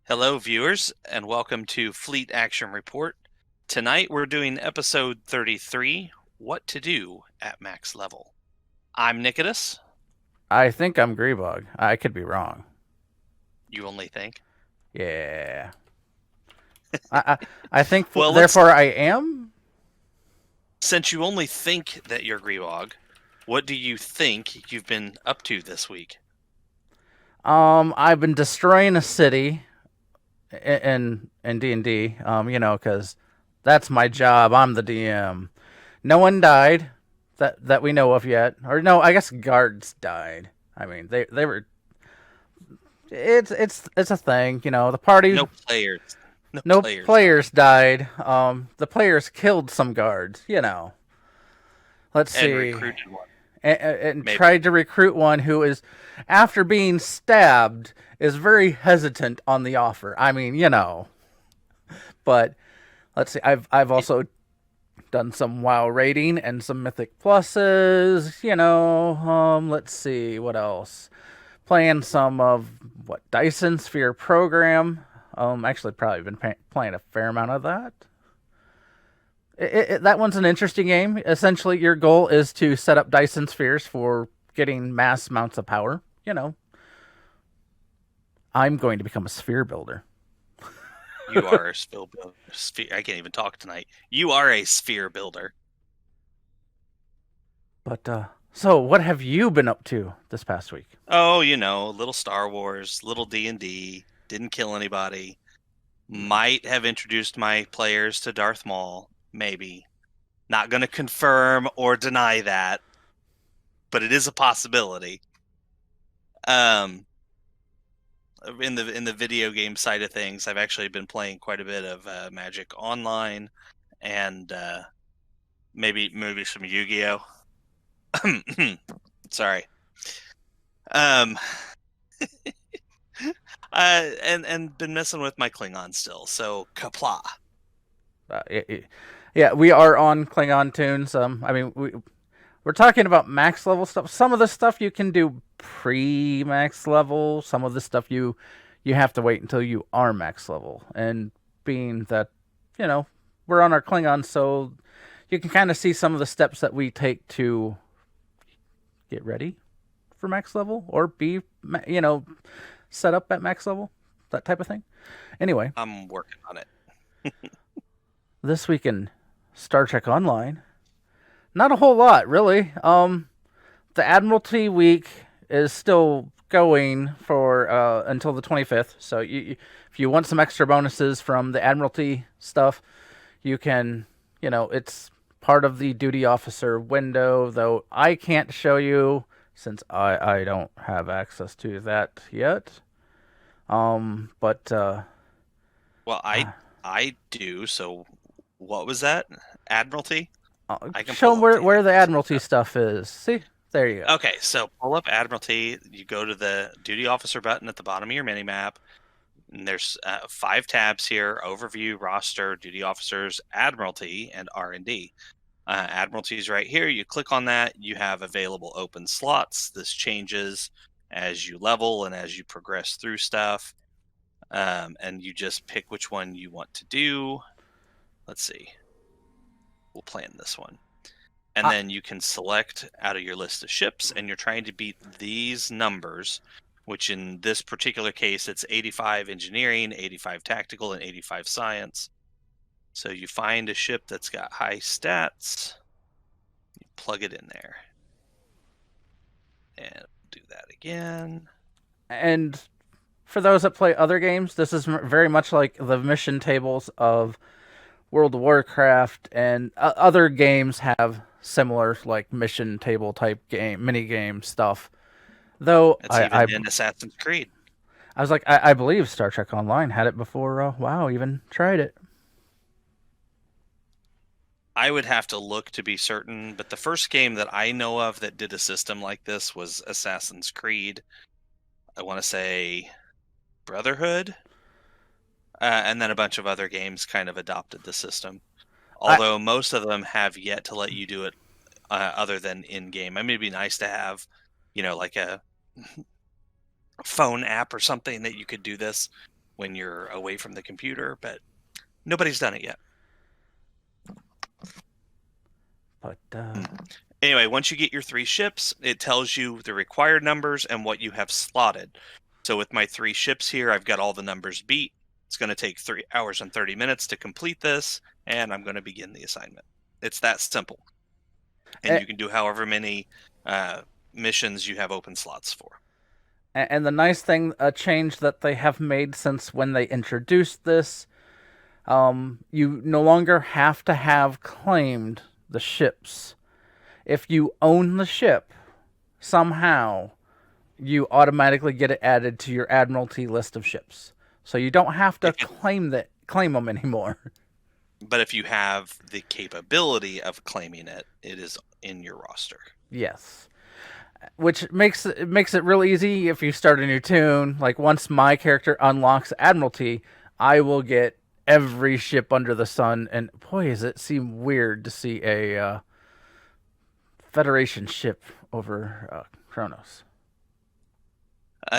Hello, viewers, and welcome to Fleet Action Report. Tonight we're doing episode 33, What to Do at Max Level. I'm Nikodas. I think I'm Grebog. I could be wrong. You only think. Yeah. I I think Well, therefore I am. since you only think that you're Grebog, what do you think you've been up to this week? I've been destroying a city in D&D. Because that's my job. I'm the DM. No one died that we know of yet. Or no, I guess guards died. I mean, they were. It's a thing. The party. No players. No No players players died. died. The players killed some guards. Let's And see. recruited one, And maybe. tried to recruit one who is, after being stabbed, is very hesitant on the offer. I mean, But let's see. I've also done some WoW raiding and some Mythic Pluses. Let's see what else. Playing some of Dyson Sphere program. Actually, probably been playing a fair amount of that. That one's an interesting game. Essentially, your goal is to set up Dyson spheres for getting mass amounts of power. I'm going to become a sphere builder. You are a sphere. I can't even talk tonight. You are a sphere builder. But so what have you been up to this past week? Oh, little Star Wars, little D&D, didn't kill anybody. Might have introduced my players to Darth Maul, maybe. Not going to confirm or deny that, but it is a possibility. Um in the video game side of things, I've actually been playing quite a bit of Magic Online and maybe some Yu-Gi-Oh. Sorry. Um and been messing with my Klingon still. So kapla. Uh, yeah, we are on Klingon tunes. I mean, we're talking about max level stuff. Some of the stuff you can do pre-max level. Some of the stuff you have to wait until you are max level. And being that, we're on our Klingon, so you can kind of see some of the steps that we take to get ready for max level or be, set up at max level, that type of thing. Anyway, I'm working on it. this week in Star Trek Online, not a whole lot really. The Admiralty week is still going for until the 25th. So if you want some extra bonuses from the Admiralty stuff, you can. It's part of the duty officer window, though I can't show you since I don't have access to that yet. But Well, I do. So what was that? Admiralty? I can show pull them up where the the Admiralty Admiralty stuff. stuff is. See, there you go. Okay, so pull up Admiralty. You go to the duty officer button at the bottom of your mini map. And there's 5 tabs here: overview, roster, duty officers, Admiralty, and R&D. Admiralty is right here. You click on that. You have available open slots. This changes as you level and as you progress through stuff. And you just pick which one you want to do. Let's see. We'll plan this one. And I, then you can select out of your list of ships, and you're trying to beat these numbers, which in this particular case, it's 85 engineering, 85 tactical, and 85 science. So you find a ship that's got high stats, you plug it in there. And do that again. and for those that play other games, this is very much like the mission tables of World of Warcraft, and other games have similar like mission table type game, mini game stuff. Though It's even in Assassin's Creed. I was like, I believe Star Trek Online had it before. WoW even tried it. I would have to look to be certain, but the first game that I know of that did a system like this was Assassin's Creed. I want to say Brotherhood, and then a bunch of other games kind of adopted the system. I Although most of them have yet to let you do it other than in game. I mean, it'd be nice to have, like a phone app or something that you could do this. when you're away from the computer, but nobody's done it yet. But Anyway, once you get your 3 ships, it tells you the required numbers and what you have slotted. So with my 3 ships here, I've got all the numbers beat. It's going to take 3 hours and 30 minutes to complete this, and I'm going to begin the assignment. It's that simple. And you can do however many missions you have open slots for. And the nice thing, a change that they have made since when they introduced this, you no longer have to have claimed the ships. If you own the ship, somehow, you automatically get it added to your Admiralty list of ships. So you don't have to claim them anymore. But if you have the capability of claiming it, it is in your roster. Yes. Which makes it real easy if you start a new toon. Like, once my character unlocks Admiralty, I will get every ship under the sun. And boy, does it seem weird to see a Federation ship over Kronos.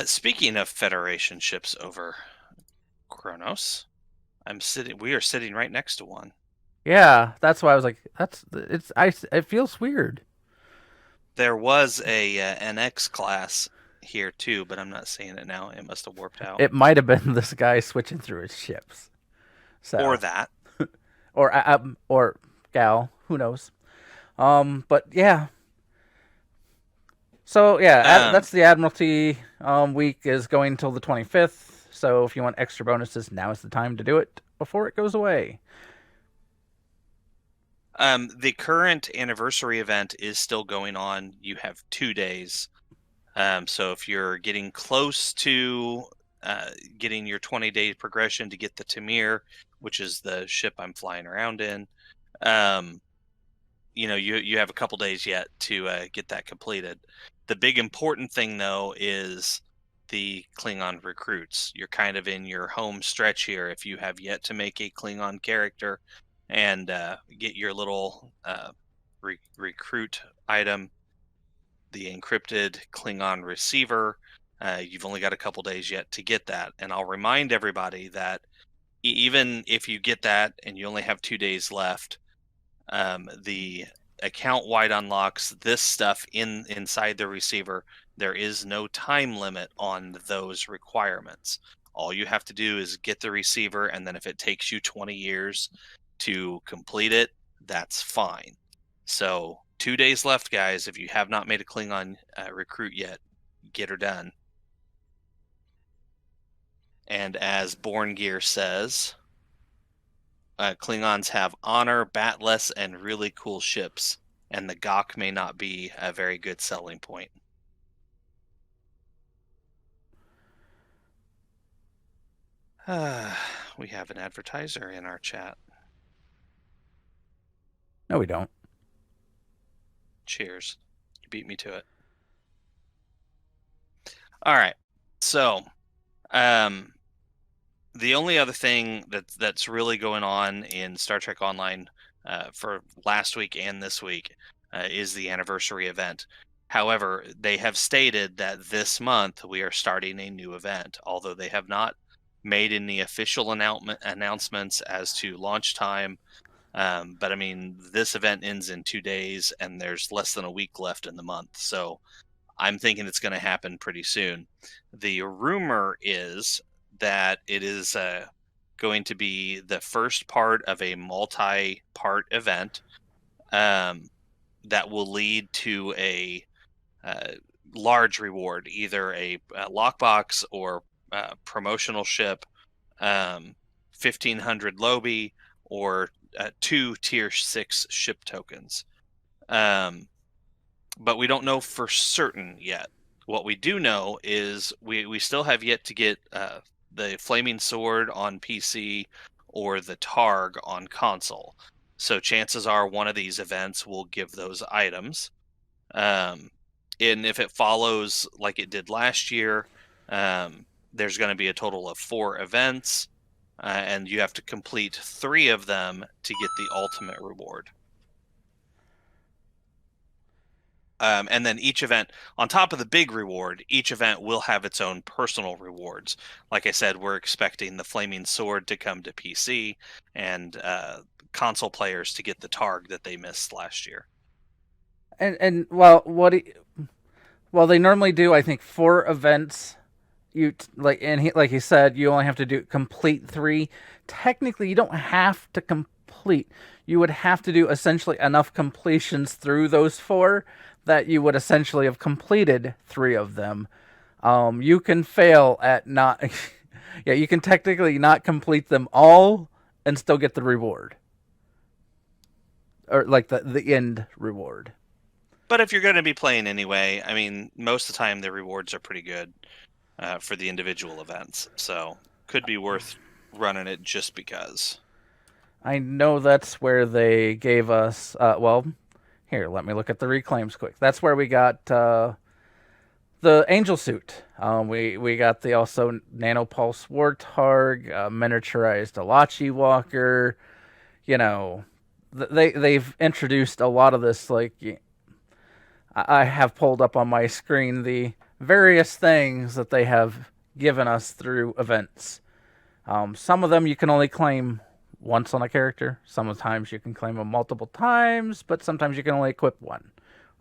Speaking of Federation ships over Kronos, we are sitting right next to one. Yeah, that's why I was like, it feels weird. There was an X class here too, but I'm not seeing it now. It must have warped out. It might have been this guy switching through his ships. So. Or that. or gal, who knows. But yeah. So yeah, that's the Admiralty week is going until the 25th. So if you want extra bonuses, now is the time to do it before it goes away. The current anniversary event is still going on. You have 2 days. So if you're getting close to getting your 20-day progression to get the Tamir, which is the ship I'm flying around in, you have a couple days yet to get that completed. The big important thing, though, is the Klingon recruits. You're kind of in your home stretch here. If you have yet to make a Klingon character and get your little recruit item, the encrypted Klingon receiver, you've only got a couple days yet to get that. And I'll remind everybody that even if you get that and you only have 2 days left, the account-wide unlocks, this stuff inside the receiver, there is no time limit on those requirements. All you have to do is get the receiver, and then if it takes you 20 years to complete it, that's fine. So 2 days left, guys. If you have not made a Klingon recruit yet, get her done. And as Born Gear says, Klingons have honor, batless, and really cool ships, and the Gok may not be a very good selling point. We have an advertiser in our chat. No, we don't. Cheers. You beat me to it. All right. So, the only other thing that's really going on in Star Trek Online for last week and this week is the anniversary event. However, they have stated that this month we are starting a new event, although they have not made any official announcements as to launch time. But I mean, this event ends in 2 days, and there's less than a week left in the month. So I'm thinking it's going to happen pretty soon. The rumor is that it is going to be the first part of a multi-part event that will lead to a large reward, either a lockbox or promotional ship, 1,500 Lobi, or 2 tier 6 ship tokens. But we don't know for certain yet. What we do know is we still have yet to get the Flaming Sword on PC or the Targ on console. So chances are one of these events will give those items. And if it follows like it did last year, there's going to be a total of 4 events, and you have to complete 3 of them to get the ultimate reward. And then each event, on top of the big reward, each event will have its own personal rewards. Like I said, we're expecting the Flaming Sword to come to PC and console players to get the Targ that they missed last year. And well, well, they normally do, I think, 4 events. You like, and like he said, you only have to do complete 3. Technically, you don't have to complete. You would have to do essentially enough completions through those 4 that you would essentially have completed 3 of them. You can fail at not. Yeah, you can technically not complete them all and still get the reward, or like the end reward. But if you're going to be playing anyway, I mean, most of the time the rewards are pretty good for the individual events. So could be worth running it just because. I know that's where they gave us. Well, here, let me look at the reclaims quick. That's where we got the angel suit. We got the also nanopulse warthog, miniaturized Alachi walker. You know, they've introduced a lot of this. Like, I have pulled up on my screen the various things that they have given us through events. Some of them you can only claim once on a character. Sometimes you can claim them multiple times, but sometimes you can only equip one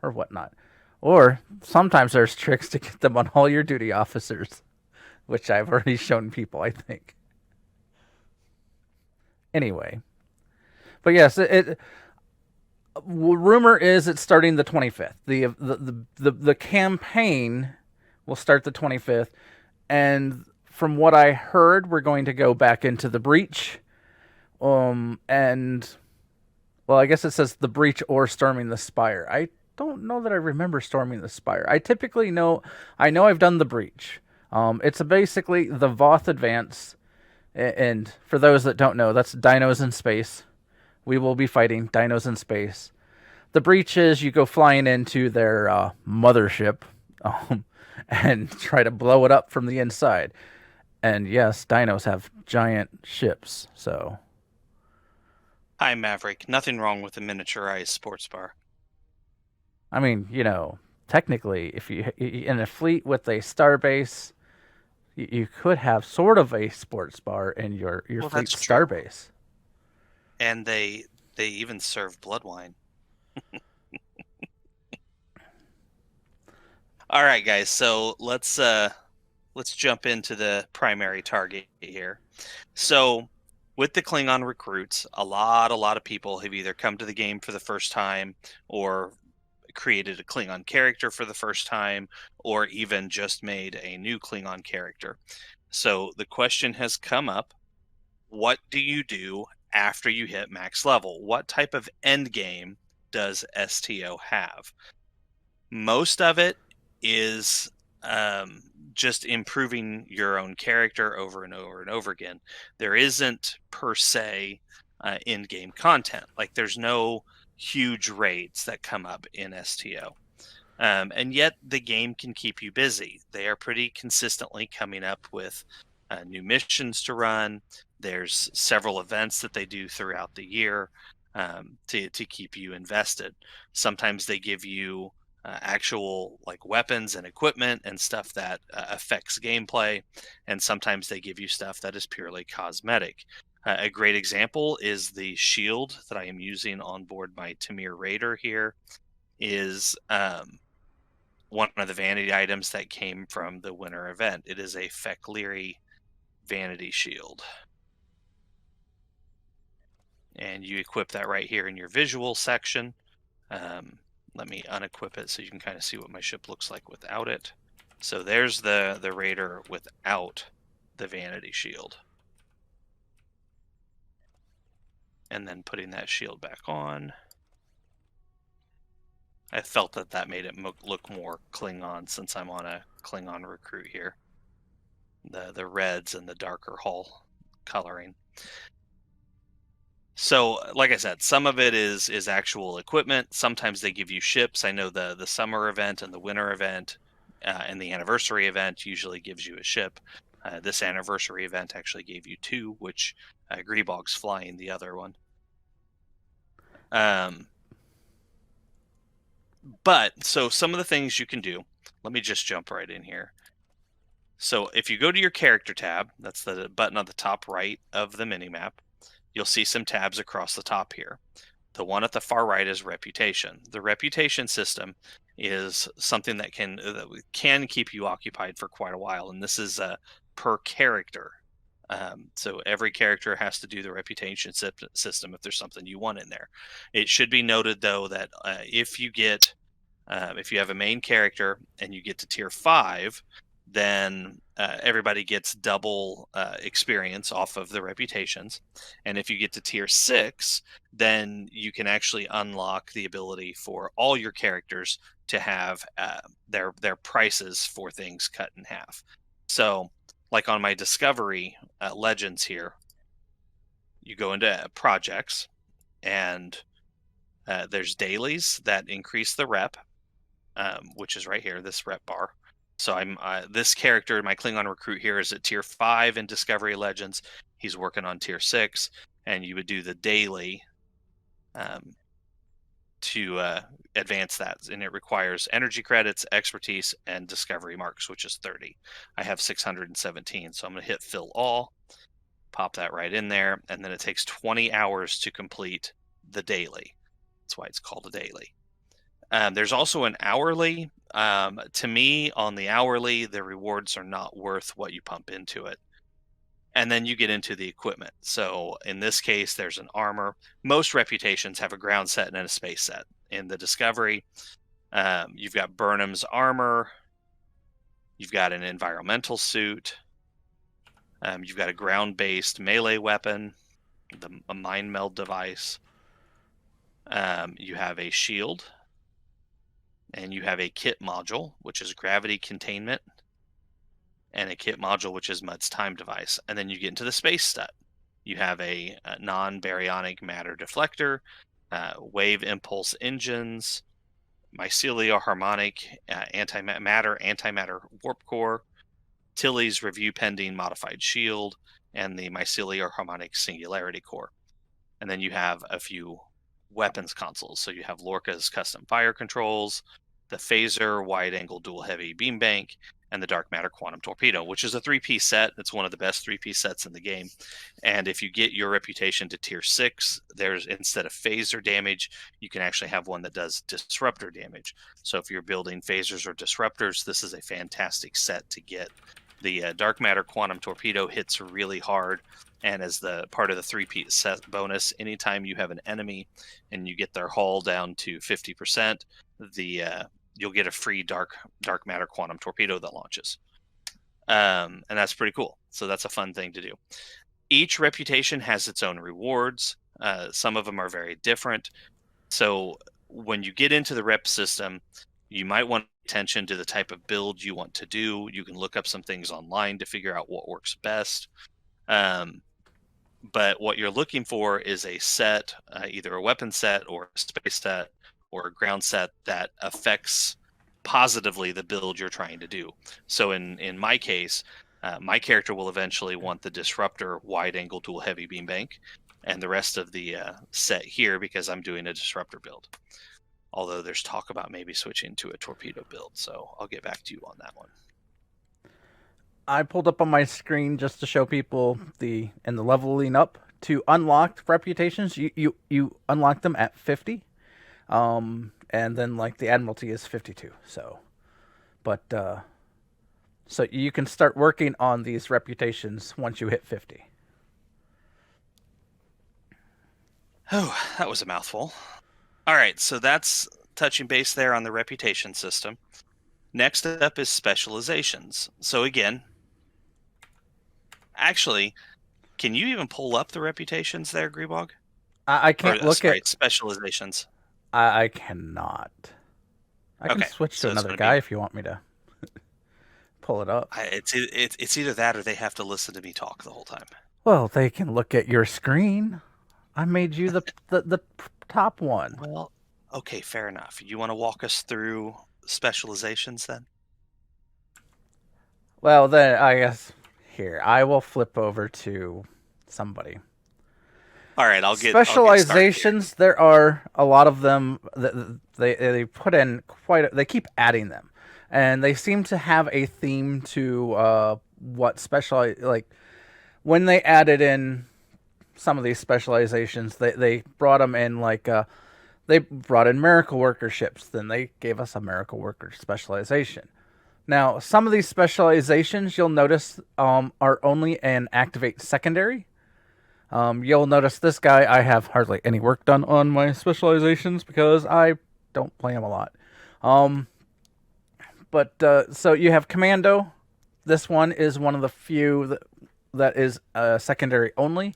or whatnot. Or sometimes there's tricks to get them on all your duty officers, which I've already shown people, I think. Anyway, but yes, rumor is it's starting the 25th. The campaign will start the 25th, and from what I heard, we're going to go back into the breach. And well, I guess it says the breach or storming the spire. I don't know that I remember storming the spire. I know I've done the breach. It's basically the Voth advance, and for those that don't know, that's dinos in space. We will be fighting dinos in space. The breach is you go flying into their mothership, and try to blow it up from the inside. And yes, dinos have giant ships, so. Hi, Maverick. Nothing wrong with a miniaturized sports bar. I mean, technically, if you in a fleet with a starbase, you could have sort of a sports bar in your fleet starbase. And they even serve blood wine. All right, guys. So let's jump into the primary target here. So with the Klingon recruits, a lot of people have either come to the game for the first time or created a Klingon character for the first time, or even just made a new Klingon character. So the question has come up, what do you do after you hit max level? What type of end game does STO have? Most of it is just improving your own character over and over and over again. There isn't per se in-game content. Like, there's no huge raids that come up in STO. And yet the game can keep you busy. They are pretty consistently coming up with new missions to run. There's several events that they do throughout the year to keep you invested. Sometimes they give you actual like weapons and equipment and stuff that affects gameplay, and sometimes they give you stuff that is purely cosmetic. A great example is the shield that I am using on board my Tamir Raider here is one of the vanity items that came from the winter event. It is a Fek'Liri vanity shield. And you equip that right here in your visual section. Let me unequip it so you can kind of see what my ship looks like without it. So there's the Raider without the vanity shield. And then putting that shield back on. I felt that made it look more Klingon since I'm on a Klingon recruit here. The reds and the darker hull coloring. So, like I said, some of it is actual equipment. Sometimes they give you ships. I know the summer event and the winter event and the anniversary event usually gives you a ship. This anniversary event actually gave you 2, which Grebog's flying the other one. But so some of the things you can do. Let me just jump right in here. So if you go to your character tab, that's the button on the top right of the minimap, you'll see some tabs across the top here. The one at the far right is reputation. The reputation system is something that can keep you occupied for quite a while, and this is per character. So every character has to do the reputation system if there's something you want in there. It should be noted though that if you have a main character and you get to tier 5, then everybody gets double experience off of the reputations. And if you get to tier 6, then you can actually unlock the ability for all your characters to have their prices for things cut in half. So, like on my Discovery Legends here, you go into projects, and there's dailies that increase the rep, which is right here, this rep bar. So I'm this character, my Klingon recruit here, is at tier 5 in Discovery Legends. He's working on tier 6, and you would do the daily to advance that, and it requires energy credits, expertise, and discovery marks, which is 30. I have 617, so I'm going to hit fill all, pop that right in there, and then it takes 20 hours to complete the daily. That's why it's called a daily. There's also an hourly. To me, on the hourly, the rewards are not worth what you pump into it. And then you get into the equipment. So in this case, there's an armor. Most reputations have a ground set and a space set. In the Discovery, you've got Burnham's armor. You've got an environmental suit. You've got a ground-based melee weapon, a mind meld device. You have a shield. And you have a kit module, which is gravity containment, and a kit module, which is Mudd's time device. And then you get into the space set. You have a non-baryonic matter deflector, wave impulse engines, mycelial harmonic antimatter warp core, Tilly's review pending modified shield, and the mycelial harmonic singularity core. And then you have a few weapons consoles. So you have Lorca's custom fire controls, the phaser wide angle dual heavy beam bank, and the dark matter quantum torpedo, which is a 3-piece set. It's one of the best 3-piece sets in the game. And if you get your reputation to tier 6, there's, instead of phaser damage, you can actually have one that does disruptor damage. So if you're building phasers or disruptors, this is a fantastic set to get. The dark matter quantum torpedo hits really hard, and as the part of the 3-piece set bonus, anytime you have an enemy and you get their hull down to 50%, you'll get a free dark matter quantum torpedo that launches, and that's pretty cool. So that's a fun thing to do. Each reputation has its own rewards. Some of them are very different. So when you get into the rep system, you might want to pay attention to the type of build you want to do. You can look up some things online to figure out what works best. But what you're looking for is a set, either a weapon set or a space set or a ground set that affects positively the build you're trying to do. So in my case, my character will eventually want the disruptor wide angle dual heavy beam bank, and the rest of the set here, because I'm doing a disruptor build. Although there's talk about maybe switching to a torpedo build, so I'll get back to you on that one. I pulled up on my screen just to show people the leveling up to unlocked reputations. You unlock them at 50, and then like the Admiralty is 52. So you can start working on these reputations once you hit 50. Oh, that was a mouthful. All right, so that's touching base there on the reputation system. Next up is specializations. So again, actually, can you even pull up the reputations there, Grebog? I can't look at specializations. I cannot. I can switch to another guy if you want me to pull it up. It's either that or they have to listen to me talk the whole time. Well, they can look at your screen. I made you the top one. Well, okay, fair enough. You want to walk us through specializations then? Well, then I guess here I will flip over to somebody. All right, I'll get started here. Specializations, there are a lot of them that they put in they keep adding them, and they seem to have a theme to what like when they added in some of these specializations, they brought them in like they brought in miracle worker ships, then they gave us a miracle worker specialization. Now, some of these specializations you'll notice are only an activate secondary. You'll notice this guy, I have hardly any work done on my specializations because I don't play him a lot. So you have Commando. This one is one of the few that is secondary only.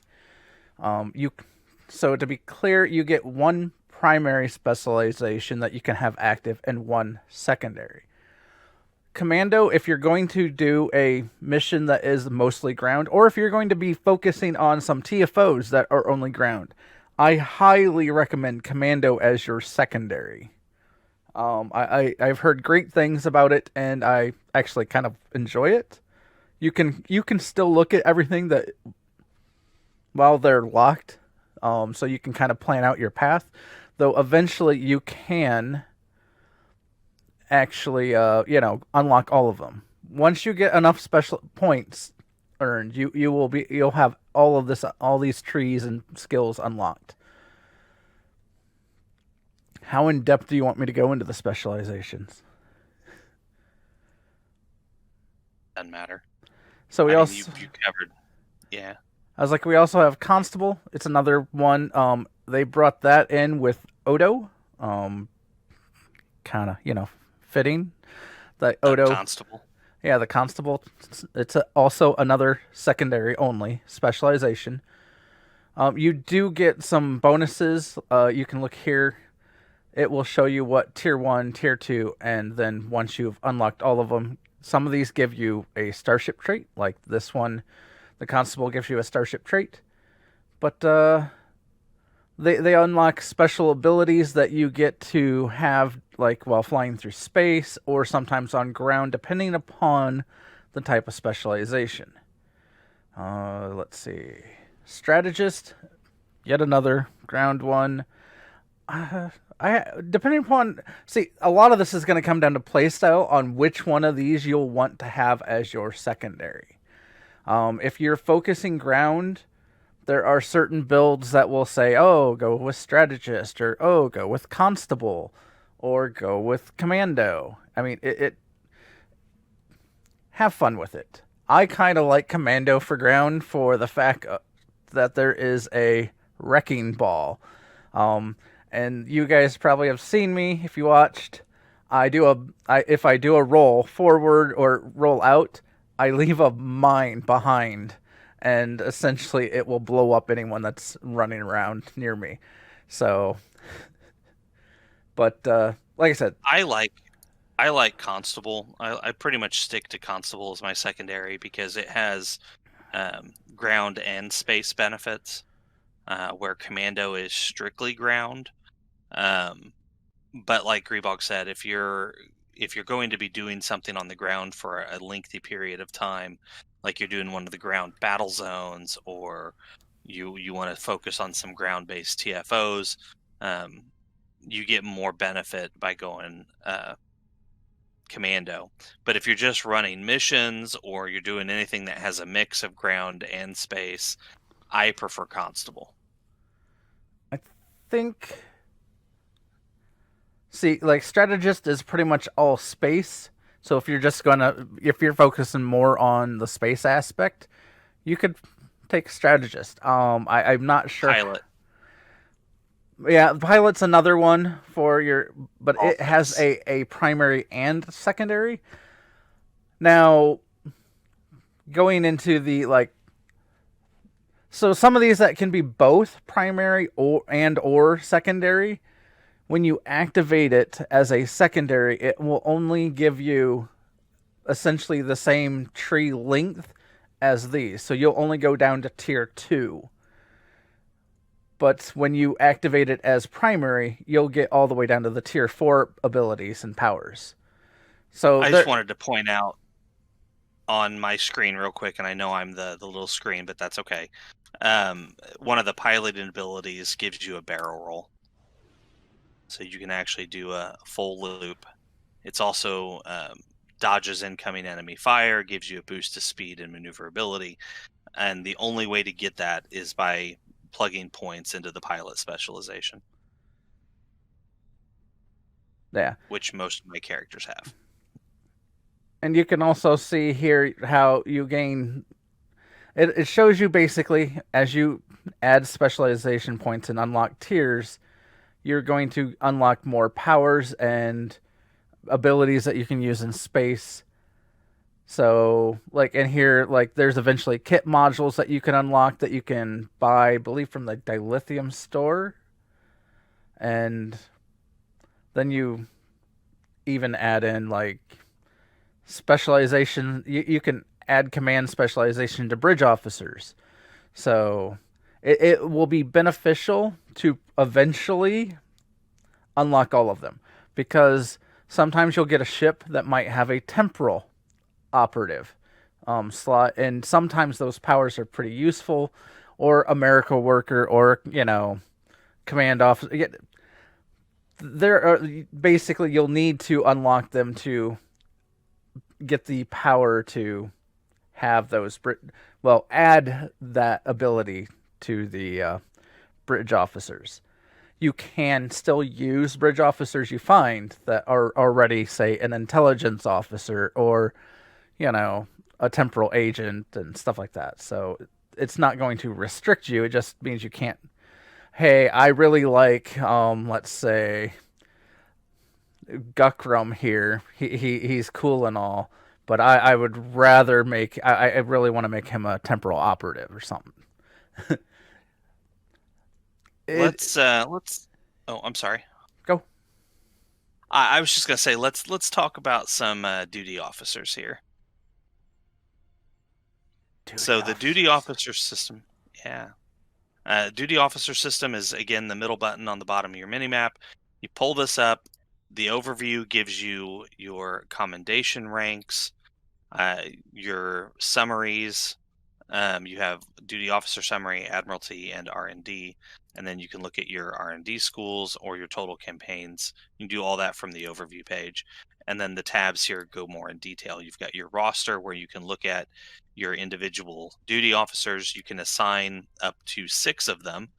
So to be clear, you get one primary specialization that you can have active and one secondary. Commando, if you're going to do a mission that is mostly ground, or if you're going to be focusing on some TFOs that are only ground, I highly recommend Commando as your secondary. I've heard great things about it, and I actually kind of enjoy it. You can still look at everything that while they're locked, so you can kind of plan out your path. Though eventually you can actually, unlock all of them. Once you get enough special points earned, you'll have all these trees and skills unlocked. How in depth do you want me to go into the specializations? Doesn't matter. So you covered, yeah. I was like, we also have Constable. It's another one. They brought that in with Odo. Kind of, fitting. The Odo Constable. Yeah, the Constable. It's also another secondary only specialization. You do get some bonuses. You can look here. It will show you what tier 1, tier 2, and then once you've unlocked all of them, some of these give you a Starship trait, like this one. The Constable gives you a Starship trait. But they unlock special abilities that you get to have like while flying through space or sometimes on ground, depending upon the type of specialization. Let's see. Strategist, yet another ground one. Depending upon, a lot of this is going to come down to playstyle on which one of these you'll want to have as your secondary. If you're focusing ground, there are certain builds that will say, oh, go with Strategist, or oh, go with Constable, or go with Commando. I mean, have fun with it. I kind of like Commando for ground for the fact that there is a wrecking ball. And you guys probably have seen me if you watched. If I do a roll forward or roll out, I leave a mine behind, and essentially it will blow up anyone that's running around near me. So, but like I said, I like Constable. I pretty much stick to Constable as my secondary because it has ground and space benefits, where Commando is strictly ground. But like Grebog said, if you're going to be doing something on the ground for a lengthy period of time, like you're doing one of the ground battle zones, or you want to focus on some ground-based TFOs, you get more benefit by going Commando. But if you're just running missions or you're doing anything that has a mix of ground and space, I prefer Constable. I think... like Strategist is pretty much all space. So if you're focusing more on the space aspect, you could take Strategist. I'm not sure. Pilot. Yeah, Pilot's another one but it has a primary and secondary. Now, going into the so some of these that can be both primary or secondary. When you activate it as a secondary, it will only give you essentially the same tree length as these. So you'll only go down to tier 2. But when you activate it as primary, you'll get all the way down to the tier 4 abilities and powers. So I just wanted to point out on my screen real quick, and I know I'm the little screen, but that's okay. One of the piloting abilities gives you a barrel roll, so you can actually do a full loop. It's also dodges incoming enemy fire, gives you a boost to speed and maneuverability, and the only way to get that is by plugging points into the pilot specialization. Yeah. Which most of my characters have. And you can also see here how you gain. It shows you basically as you add specialization points and unlock tiers, you're going to unlock more powers and abilities that you can use in space. So, like in here, like there's eventually kit modules that you can unlock that you can buy, I believe, from the dilithium store. And then you even add in like specialization. You can add command specialization to bridge officers. So it will be beneficial to eventually unlock all of them because sometimes you'll get a ship that might have a temporal operative slot, and sometimes those powers are pretty useful, or a miracle worker, or command officer. There are basically you'll need to unlock them to get the power to have those. Add that ability to the bridge officers. You can still use bridge officers you find that are already, say, an intelligence officer or, a temporal agent and stuff like that. So it's not going to restrict you. It just means you can't. Hey, I really like, let's say, Guckrum here. He's cool and all, but I would rather I really want to make him a temporal operative or something. Let's. Oh, I'm sorry. Go. I was just gonna say let's talk about some duty officers here. The duty officer system, yeah. Duty officer system is again the middle button on the bottom of your minimap. You pull this up. The overview gives you your commendation ranks, your summaries. You have duty officer summary, Admiralty, and R&D, and then you can look at your R&D schools or your total campaigns. You can do all that from the overview page. And then the tabs here go more in detail. You've got your roster where you can look at your individual duty officers. You can assign up to 6 of them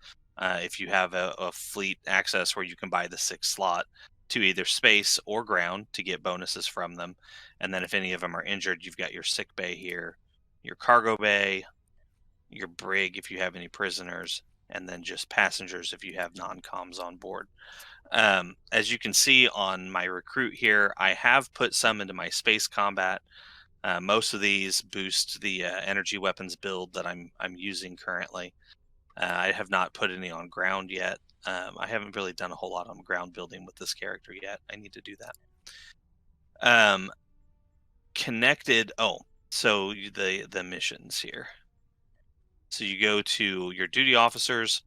if you have a fleet access where you can buy the 6th slot to either space or ground to get bonuses from them. And then if any of them are injured, you've got your sick bay here, your cargo bay, your brig if you have any prisoners, and then just passengers if you have non-coms on board. As you can see on my recruit here, I have put some into my space combat. Most of these boost the energy weapons build that I'm using currently. I have not put any on ground yet. I haven't really done a whole lot on ground building with this character yet. I need to do that. Connected. Oh, so the missions here. So you go to your duty officers,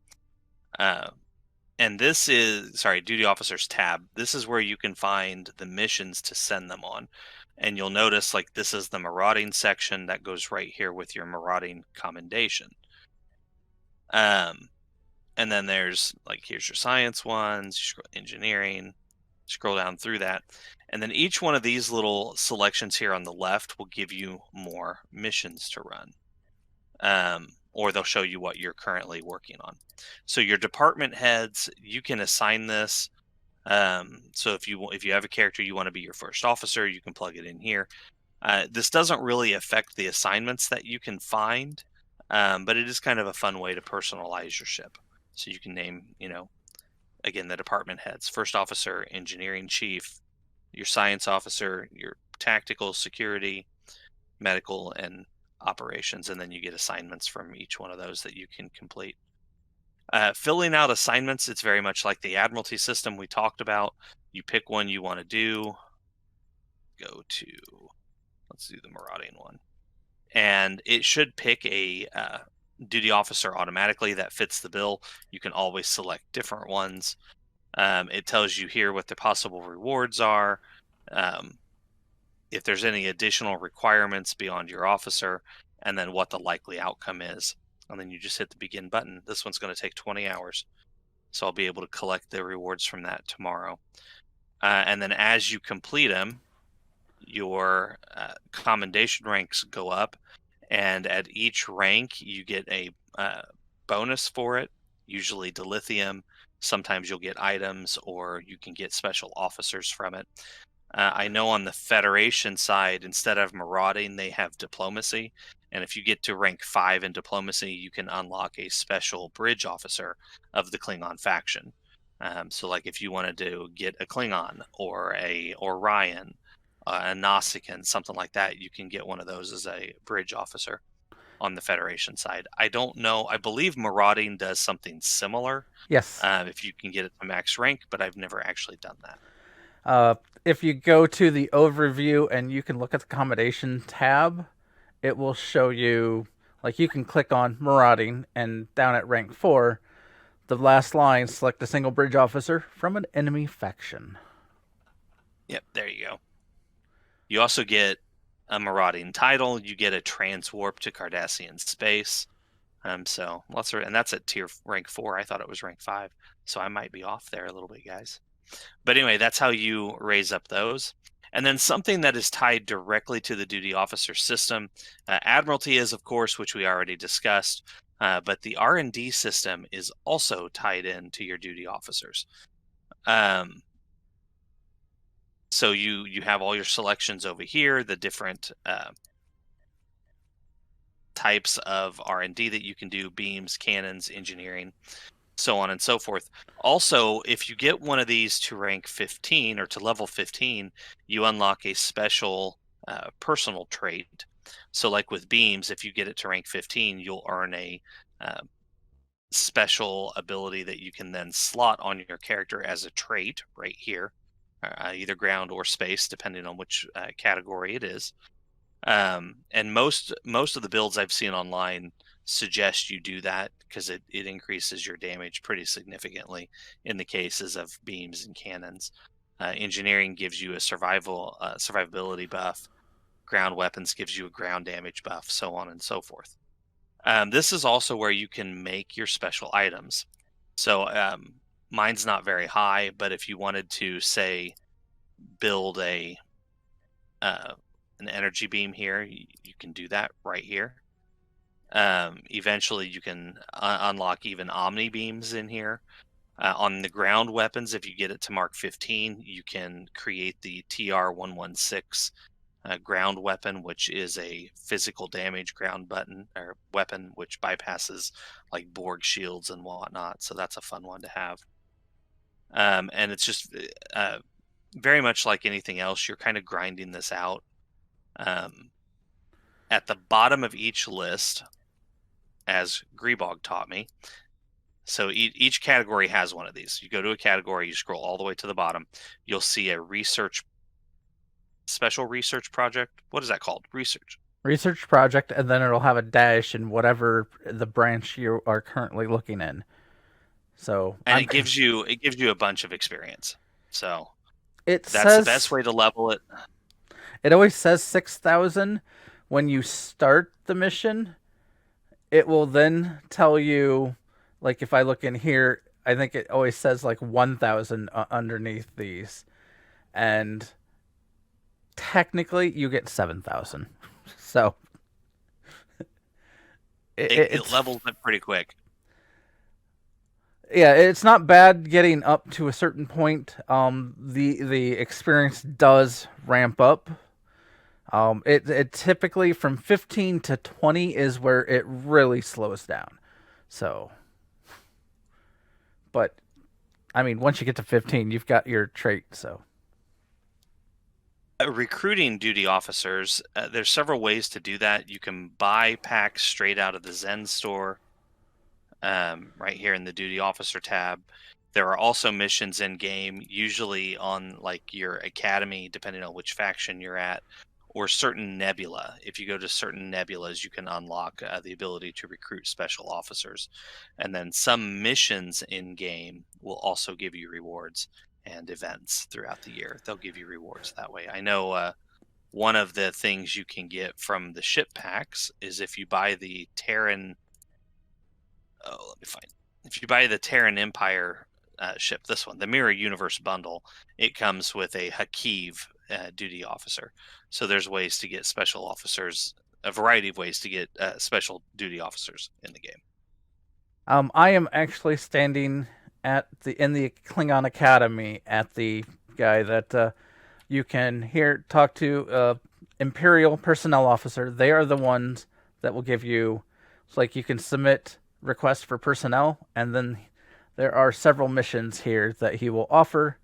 and this is duty officers tab. This is where you can find the missions to send them on. And you'll notice like this is the marauding section that goes right here with your marauding commendation. And then there's like here's your science ones, engineering, scroll down through that. And then each one of these little selections here on the left will give you more missions to run. Or they'll show you what you're currently working on. So your department heads, you can assign this. So if you have a character you want to be your first officer, you can plug it in here. This doesn't really affect the assignments that you can find, but it is kind of a fun way to personalize your ship. So you can name, again, the department heads: first officer, engineering chief, your science officer, your tactical, security, medical, and operations, and then you get assignments from each one of those that you can complete. Filling out assignments, it's very much like the Admiralty system we talked about. You pick one you want to do. Let's do the marauding one. And it should pick a duty officer automatically that fits the bill. You can always select different ones. It tells you here what the possible rewards are. if there's any additional requirements beyond your officer, and then what the likely outcome is. And then you just hit the begin button. This one's going to take 20 hours. So I'll be able to collect the rewards from that tomorrow. And then as you complete them, your commendation ranks go up. And at each rank, you get a bonus for it, usually dilithium. Sometimes you'll get items, or you can get special officers from it. I know on the Federation side, instead of marauding, they have diplomacy. And if you get to rank 5 in diplomacy, you can unlock a special bridge officer of the Klingon faction. So, like if you wanted to get a Klingon or a Orion, a Nausicaan, something like that, you can get one of those as a bridge officer on the Federation side. I don't know. I believe marauding does something similar. Yes. If you can get it to max rank, but I've never actually done that. If you go to the overview and you can look at the accommodation tab, it will show you, like you can click on marauding, and down at rank 4, the last line, select a single bridge officer from an enemy faction. Yep, there you go. You also get a marauding title. You get a transwarp to Cardassian space. And that's at tier rank 4. I thought it was rank 5, so I might be off there a little bit, guys. But anyway, that's how you raise up those. And then something that is tied directly to the duty officer system, Admiralty is, of course, which we already discussed, but the R&D system is also tied in to your duty officers. So you have all your selections over here, the different types of R&D that you can do, beams, cannons, engineering, so on and so forth. Also, if you get one of these to rank 15 or to level 15, you unlock a special personal trait. So like with beams, if you get it to rank 15, you'll earn a special ability that you can then slot on your character as a trait right here, either ground or space, depending on which category it is. And most of the builds I've seen online suggest you do that because it increases your damage pretty significantly in the cases of beams and cannons. Engineering gives you a survivability buff. Ground weapons gives you a ground damage buff, so on and so forth. This is also where you can make your special items. So mine's not very high, but if you wanted to, say, build an energy beam here, you can do that right here. Eventually, you can unlock even Omni beams in here. On the ground weapons, if you get it to Mark 15, you can create the TR-116 ground weapon, which is a physical damage ground weapon, which bypasses like Borg shields and whatnot. So that's a fun one to have. And it's just very much like anything else, you're kind of grinding this out. At the bottom of each list, as Grebog taught me, so each category has one of these. You go to a category, you scroll all the way to the bottom, you'll see a special research project. What is that called? Research project, and then it'll have a dash in whatever the branch you are currently looking in. So it gives you a bunch of experience. So that's the best way to level it. It always says 6,000 when you start the mission. It will then tell you, like if I look in here, I think it always says like 1,000 underneath these. And technically you get 7,000. So it levels it pretty quick. Yeah, it's not bad getting up to a certain point. The experience does ramp up. It typically from 15 to 20 is where it really slows down. So, but I mean, once you get to 15, you've got your trait. So, recruiting duty officers, there's several ways to do that. You can buy packs straight out of the Zen Store, right here in the duty officer tab. There are also missions in game, usually on like your academy, depending on which faction you're at, or certain nebula. If you go to certain nebulas, you can unlock the ability to recruit special officers. And then some missions in game will also give you rewards and events throughout the year. They'll give you rewards that way. I know one of the things you can get from the ship packs is if you buy the Terran. Oh, let me find. If you buy the Terran Empire ship, this one, the Mirror Universe bundle, it comes with a Hakiv duty officer. So there's ways to get special officers, a variety of ways to get special duty officers in the game. I am actually standing in the Klingon Academy at the guy that you can talk to Imperial personnel officer. They are the ones that will give you. It's like you can submit requests for personnel, and then there are several missions here that he will offer.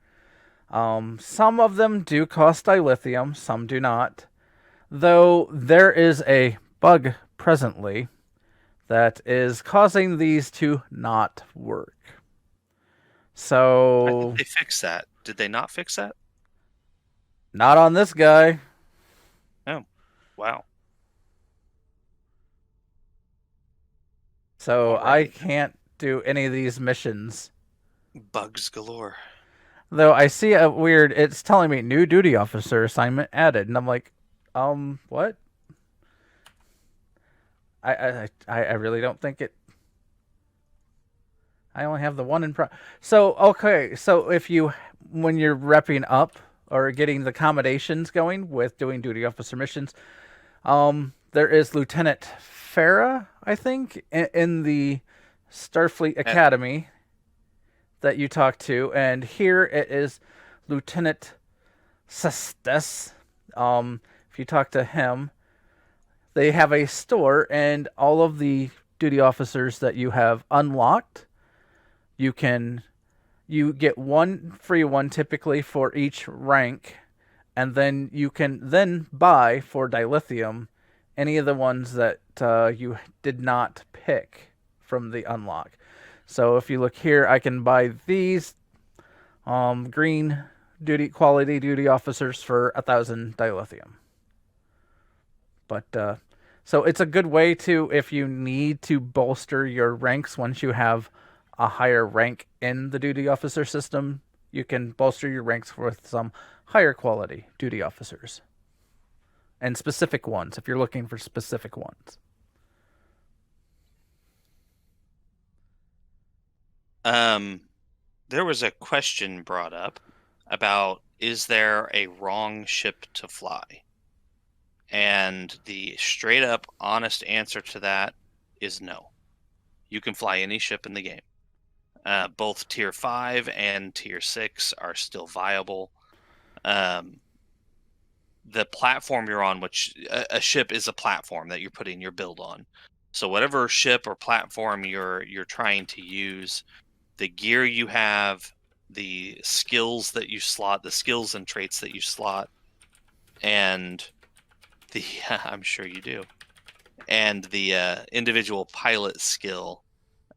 Some of them do cost dilithium, some do not. Though there is a bug presently that is causing these to not work. So I think they fixed that. Did they not fix that? Not on this guy. Oh, wow. So I can't do any of these missions. Bugs galore. Though I see a weird, it's telling me new duty officer assignment added, and I'm like, what? I really don't think it. I only have the one in So okay, so when you're repping up or getting the accommodations going with doing duty officer missions, there is Lieutenant Farah, I think, in the Starfleet Academy that you talk to, and here it is Lieutenant Sestes. If you talk to him, they have a store, and all of the duty officers that you have unlocked, you get one free one typically for each rank, and then you can then buy for dilithium any of the ones that you did not pick from the unlock. So if you look here, I can buy these green quality duty officers for 1,000 dilithium. But so it's a good way to, if you need to bolster your ranks once you have a higher rank in the duty officer system, you can bolster your ranks with some higher quality duty officers. And specific ones, if you're looking for specific ones. There was a question brought up about, is there a wrong ship to fly? And the straight up honest answer to that is no. You can fly any ship in the game. Both tier 5 and tier 6 are still viable. The platform you're on, which a ship is a platform that you're putting your build on. So whatever ship or platform you're trying to use, the gear you have, the skills that you slot, the skills and traits that you slot, and the I'm sure you do, and the individual pilot skill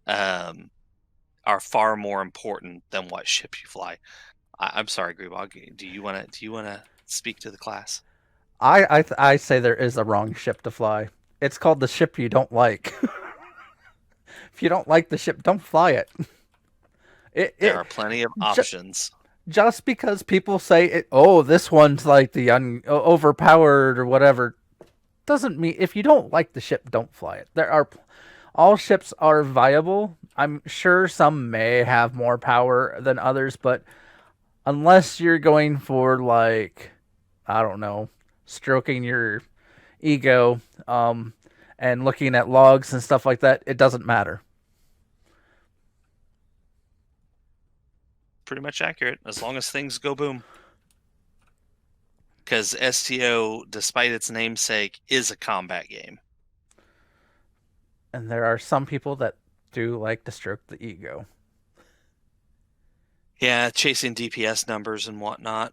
are far more important than what ship you fly. I'm sorry, Grebog. Do you want to speak to the class? I say there is a wrong ship to fly. It's called the ship you don't like. If you don't like the ship, don't fly it. There are plenty of options. Just because people say this one's like the overpowered or whatever, doesn't mean if you don't like the ship, don't fly it. All ships are viable. I'm sure some may have more power than others, but unless you're going for, like, I don't know, stroking your ego and looking at logs and stuff like that, it doesn't matter. Pretty much accurate, as long as things go boom. Because STO, despite its namesake, is a combat game. And there are some people that do like to stroke the ego. Yeah, chasing DPS numbers and whatnot.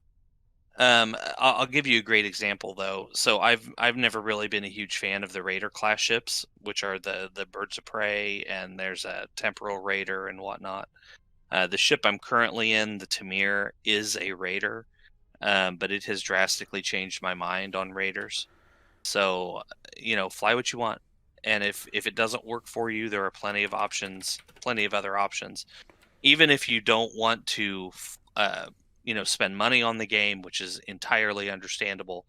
I'll give you a great example though. So I've never really been a huge fan of the Raider class ships, which are the Birds of Prey, and there's a Temporal Raider and whatnot. The ship I'm currently in, the Tamir, is a Raider, but it has drastically changed my mind on Raiders. So, fly what you want. And if it doesn't work for you, there are plenty of options, plenty of other options. Even if you don't want to, spend money on the game, which is entirely understandable,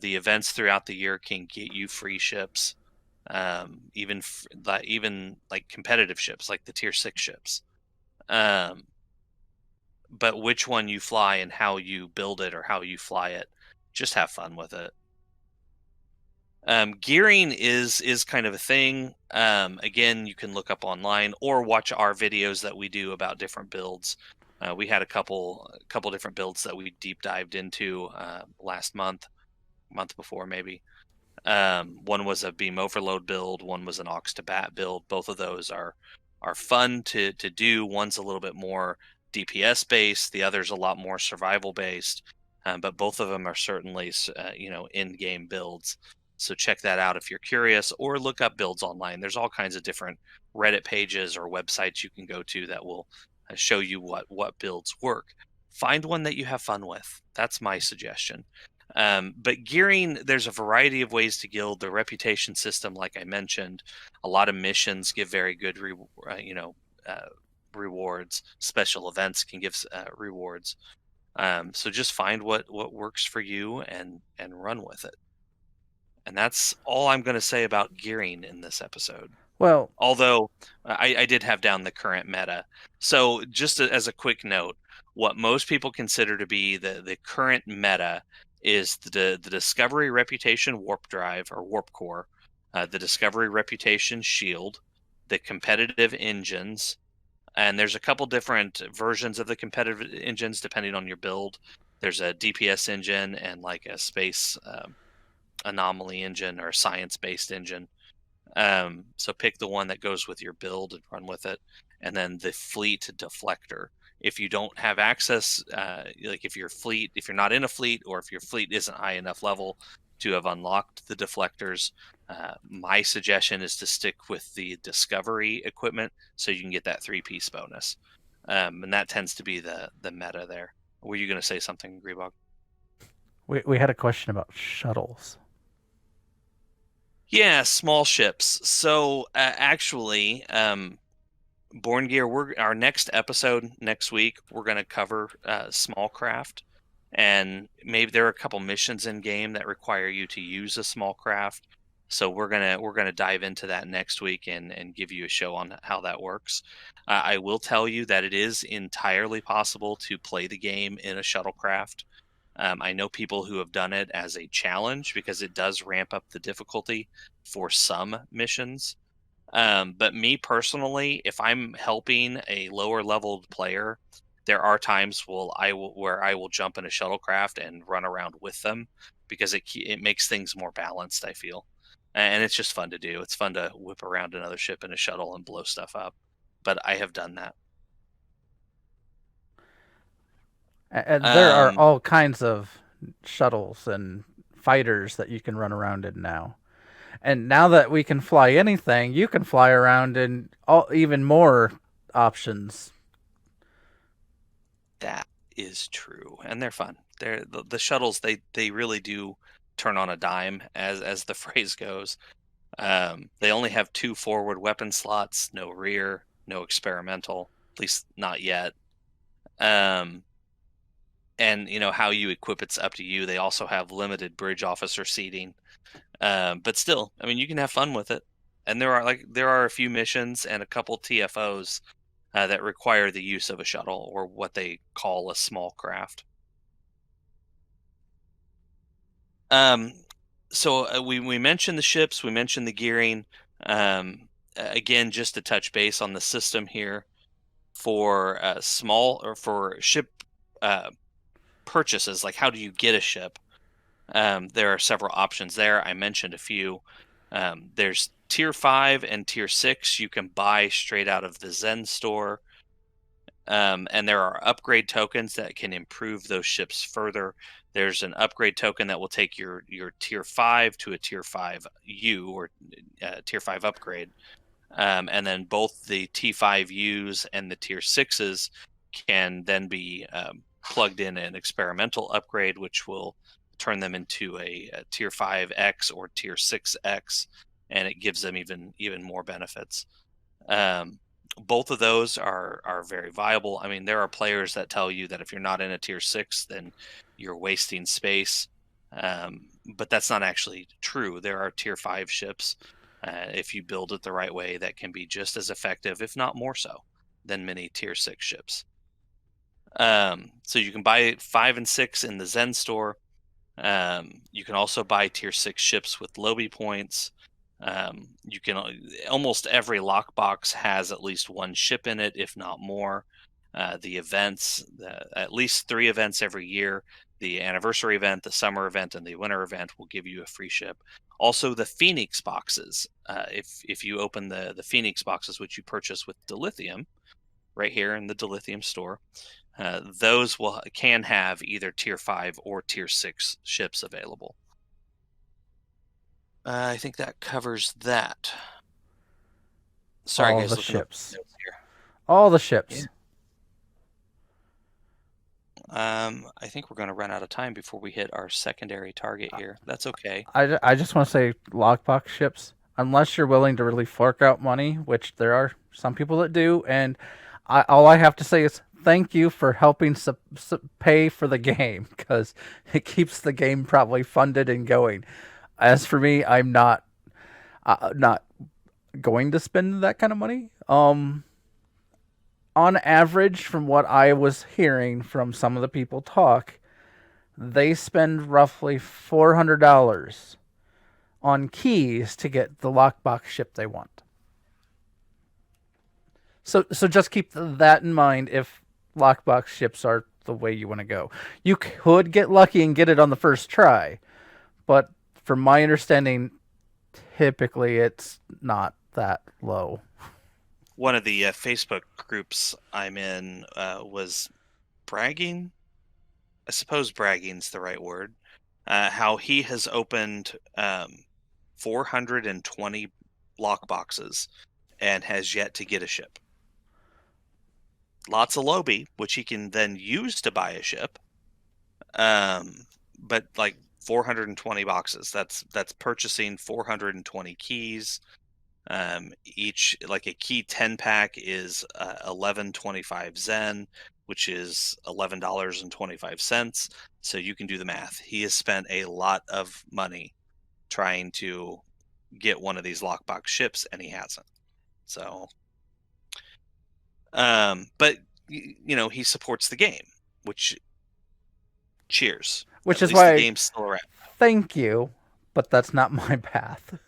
The events throughout the year can get you free ships, even like competitive ships, like the tier 6 ships. But which one you fly and how you build it or how you fly it, just have fun with it. Gearing is kind of a thing. Again, you can look up online or watch our videos that we do about different builds. We had a couple different builds that we deep dived into last month before maybe. One was a beam overload build, one was an aux to bat build. Both of those are fun to do. One's a little bit more DPS based, the other's a lot more survival based. But both of them are certainly in-game builds. So check that out if you're curious, or look up builds online. There's all kinds of different Reddit pages or websites you can go to that will show you what builds work. Find one that you have fun with. That's my suggestion. But gearing, there's a variety of ways to guild. The reputation system, like I mentioned, a lot of missions give very good rewards. Special events can give rewards. So just find what works for you and run with it. And that's all I'm going to say about gearing in this episode. Well, Although I did have down the current meta. So just as a quick note, what most people consider to be the current meta is the Discovery Reputation Warp Drive or Warp Core, the Discovery Reputation Shield, the competitive engines, and there's a couple different versions of the competitive engines depending on your build. There's a DPS engine and like a space anomaly engine or a science-based engine. So pick the one that goes with your build and run with it. And then the fleet deflector. If you don't have access, like if you're not in a fleet, or if your fleet isn't high enough level to have unlocked the deflectors, my suggestion is to stick with the discovery equipment so you can get that 3-piece bonus. And that tends to be the meta there. Were you going to say something, Grebog? we had a question about shuttles. Yeah, small ships. So actually, Born Gear, our next episode next week, we're going to cover small craft, and maybe there are a couple missions in game that require you to use a small craft. So we're gonna dive into that next week and give you a show on how that works. I will tell you that it is entirely possible to play the game in a shuttlecraft. I know people who have done it as a challenge because it does ramp up the difficulty for some missions. But me personally, if I'm helping a lower leveled player, there are times where I will jump in a shuttlecraft and run around with them because it makes things more balanced, I feel. And it's just fun to do. It's fun to whip around another ship in a shuttle and blow stuff up. But I have done that. And there are all kinds of shuttles and fighters that you can run around in now. And now that we can fly anything, you can fly around in even more options. That is true, and they're fun. The shuttles. They really do turn on a dime, as the phrase goes. They only have 2 forward weapon slots, no rear, no experimental, at least not yet. And how you equip it's up to you. They also have limited bridge officer seating, but still, I mean, you can have fun with it. And there are a few missions and a couple TFOs that require the use of a shuttle, or what they call a small craft. So we mentioned the ships, we mentioned the gearing. Again, just to touch base on the system here, for small or for ship purchases, like how do you get a ship? There are several options there. I mentioned a few. There's tier 5 and tier 6 you can buy straight out of the Zen Store. And there are upgrade tokens that can improve those ships further. There's an upgrade token that will take your tier 5 to a tier 5U, or tier 5 upgrade. And then both the T5Us and the tier 6s can then be plugged in an experimental upgrade, which will turn them into a tier 5X or tier 6X, and it gives them even more benefits. Both of those are very viable. I mean, there are players that tell you that if you're not in a tier 6, then you're wasting space. but that's not actually true. There are tier 5 ships, if you build it the right way, that can be just as effective, if not more so, than many tier 6 ships. So you can buy 5 and 6 in the Zen Store. You can also buy tier 6 ships with Lobi points. You can almost every lockbox has at least one ship in it, if not more. The events, at least 3 events every year. The anniversary event, the summer event, and the winter event will give you a free ship. Also, the Phoenix boxes. If you open the Phoenix boxes, which you purchase with Dilithium, right here in the Dilithium store, those can have either tier 5 or tier 6 ships available. I think that covers that. Sorry, All guys, the looking up ships. notes here. All the ships. Yeah. I think we're going to run out of time before we hit our secondary target here. That's okay. I just want to say lockbox ships, unless you're willing to really fork out money, which there are some people that do, and all I have to say is thank you for helping pay for the game, because it keeps the game probably funded and going. As for me, I'm not going to spend that kind of money. On average, from what I was hearing from some of the people talk, they spend roughly $400 on keys to get the lockbox ship they want. So just keep that in mind if lockbox ships are the way you want to go. You could get lucky and get it on the first try, but from my understanding, typically it's not that low. One of the Facebook groups I'm in was bragging. I suppose bragging's the right word. How he has opened 420 lockboxes and has yet to get a ship. Lots of Lobi, which he can then use to buy a ship. But like 420 boxes. That's purchasing 420 keys. Each, like a key 10 pack is 11.25 Zen, which is $11.25. So you can do the math. He has spent a lot of money trying to get one of these lockbox ships, and he hasn't. So, but he supports the game, which cheers. Which At is least the why game's still around. thank you, but that's not my path.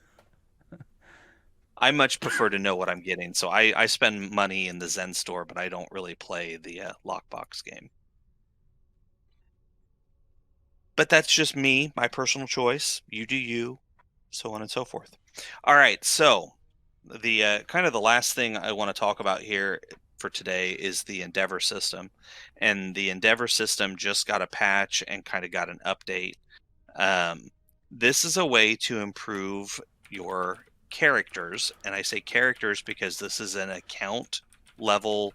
I much prefer to know what I'm getting, so I spend money in the Zen Store, but I don't really play the lockbox game. But that's just me, my personal choice. You do you, so on and so forth. All right, so the kind of the last thing I want to talk about here for today is the Endeavor system, and the Endeavor system just got a patch and kind of got an update. This is a way to improve your characters, and I say characters because this is an account level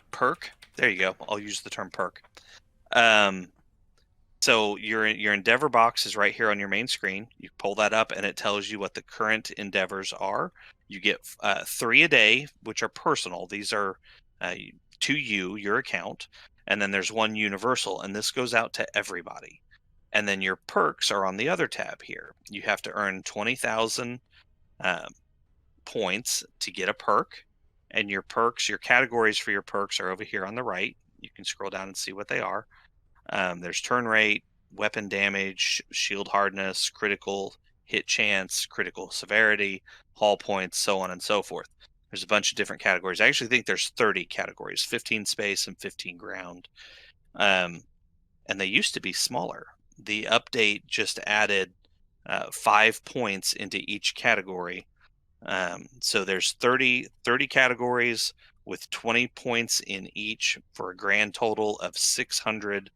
perk. There you go. I'll use the term perk. So your Endeavor box is right here on your main screen. You pull that up, and it tells you what the current Endeavors are. You get 3 a day, which are personal. These are to you, your account, and then there's 1 universal, and this goes out to everybody. And then your perks are on the other tab here. You have to earn 20,000 points to get a perk, and your categories for your perks are over here on the right. You can scroll down and see what they are. There's turn rate, weapon damage, shield hardness, critical hit chance, critical severity, hull points, so on and so forth. There's a bunch of different categories. I actually think there's 30 categories, 15 space and 15 ground. And they used to be smaller. The update just added 5 points into each category. So there's 30 categories with 20 points in each for a grand total of 600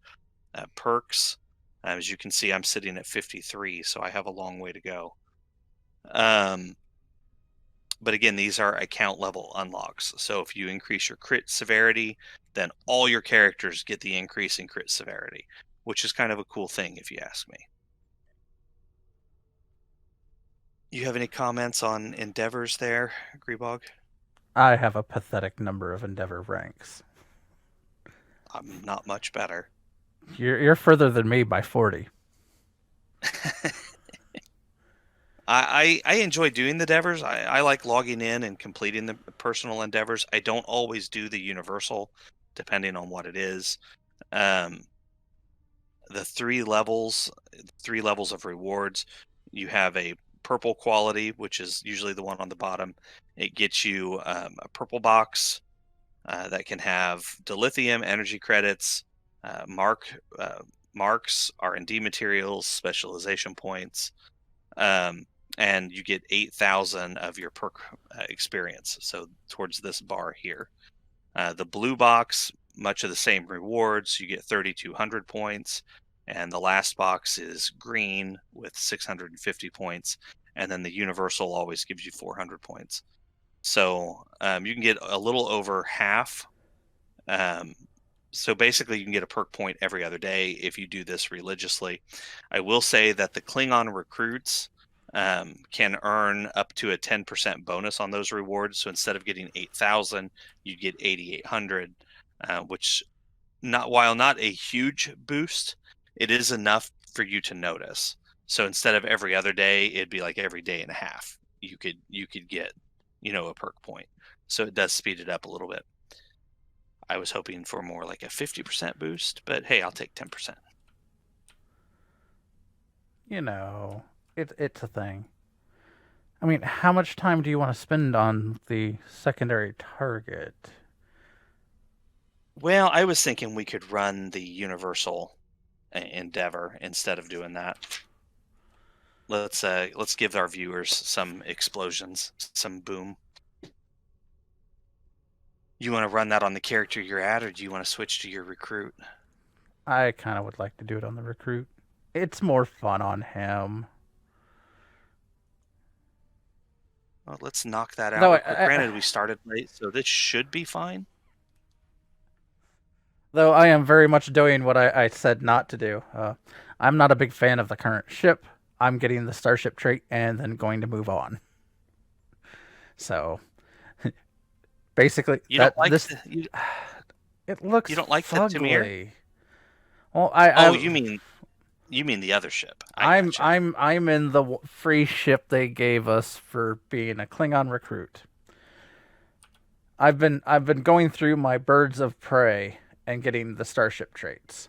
perks. As you can see, I'm sitting at 53, so I have a long way to go. But again, these are account level unlocks. So if you increase your crit severity, then all your characters get the increase in crit severity, which is kind of a cool thing if you ask me. You have any comments on Endeavors there, Grebog? I have a pathetic number of Endeavor ranks. I'm not much better. You're further than me by 40. I enjoy doing the endeavors. I like logging in and completing the personal endeavors. I don't always do the universal, depending on what it is. Um, the three levels of rewards. You have a purple quality, which is usually the one on the bottom. It gets you a purple box that can have dilithium, energy credits, uh, marks, R&D materials, specialization points, um, and you get 8,000 of your perk experience. So towards this bar here, the blue box, much of the same rewards. You get 3,200 points, and the last box is green with 650 points, and then the universal always gives you 400 points. So you can get a little over half. Um, so basically, you can get a perk point every other day if you do this religiously. I will say that the Klingon recruits can earn up to a 10% bonus on those rewards. So instead of getting 8,000, you get 8,800, which while not a huge boost, it is enough for you to notice. So instead of every other day, it'd be like every day and a half. You could get, a perk point. So it does speed it up a little bit. I was hoping for more like a 50% boost, but hey, I'll take 10%. It's a thing. I mean, how much time do you want to spend on the secondary target? Well, I was thinking we could run the universal endeavor instead of doing that. Let's give our viewers some explosions, some boom. You want to run that on the character you're at, or do you want to switch to your recruit? I kind of would like to do it on the recruit. It's more fun on him. Well, let's knock that out Though real quick. Granted, we started late, so this should be fine. though I am very much doing what I said not to do. I'm not a big fan of the current ship. I'm getting the Starship trait and then going to move on. So basically, You don't like this you, it looks you don't like the Tamir? fugly. Well, Oh, you mean the other ship. I gotcha. I'm in the free ship they gave us for being a Klingon recruit. I've been going through my birds of prey and getting the Starship traits.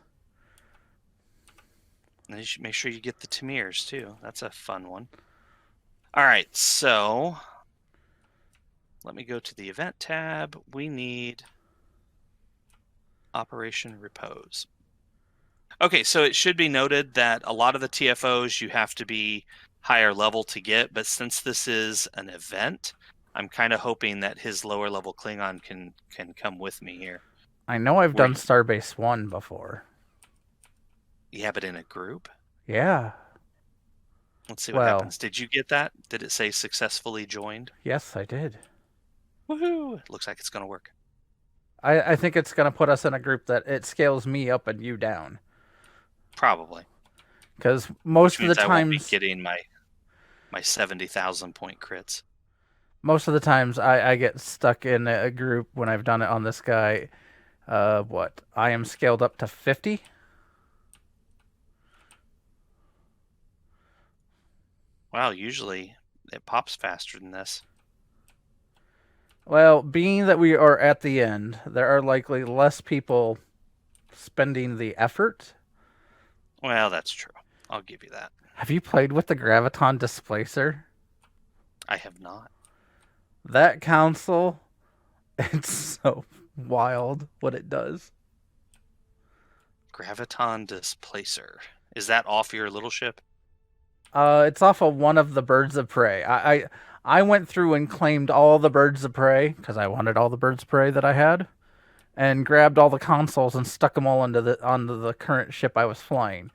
And you should make sure you get the Tamirs too. That's a fun one. All right, so let me go to the event tab. We need Operation Repose. Okay, so it should be noted that a lot of the TFOs you have to be higher level to get, but since this is an event, I'm kind of hoping that his lower level Klingon can come with me here. I know I've done Starbase 1 before. Yeah, but in a group? Yeah. Let's see what happens. Did you get that? Did it say successfully joined? Yes, I did. Woohoo! It looks like it's going to work. I think it's going to put us in a group that it scales me up and you down. Probably. Because most of the I won't be times, getting my 70,000 point crits. most of the times I get stuck in a group when I've done it on this guy. What? I am scaled up to 50. Wow, usually it pops faster than this. Well, being that we are at the end, there are likely less people spending the effort. Well, that's true. I'll give you that. Have you played with the Graviton Displacer? I have not. That console, it's so wild what it does. Graviton Displacer. Is that off your little ship? It's off of one of the birds of prey. I went through and claimed all the birds of prey because I wanted all the birds of prey that I had, and grabbed all the consoles and stuck them all onto the current ship I was flying.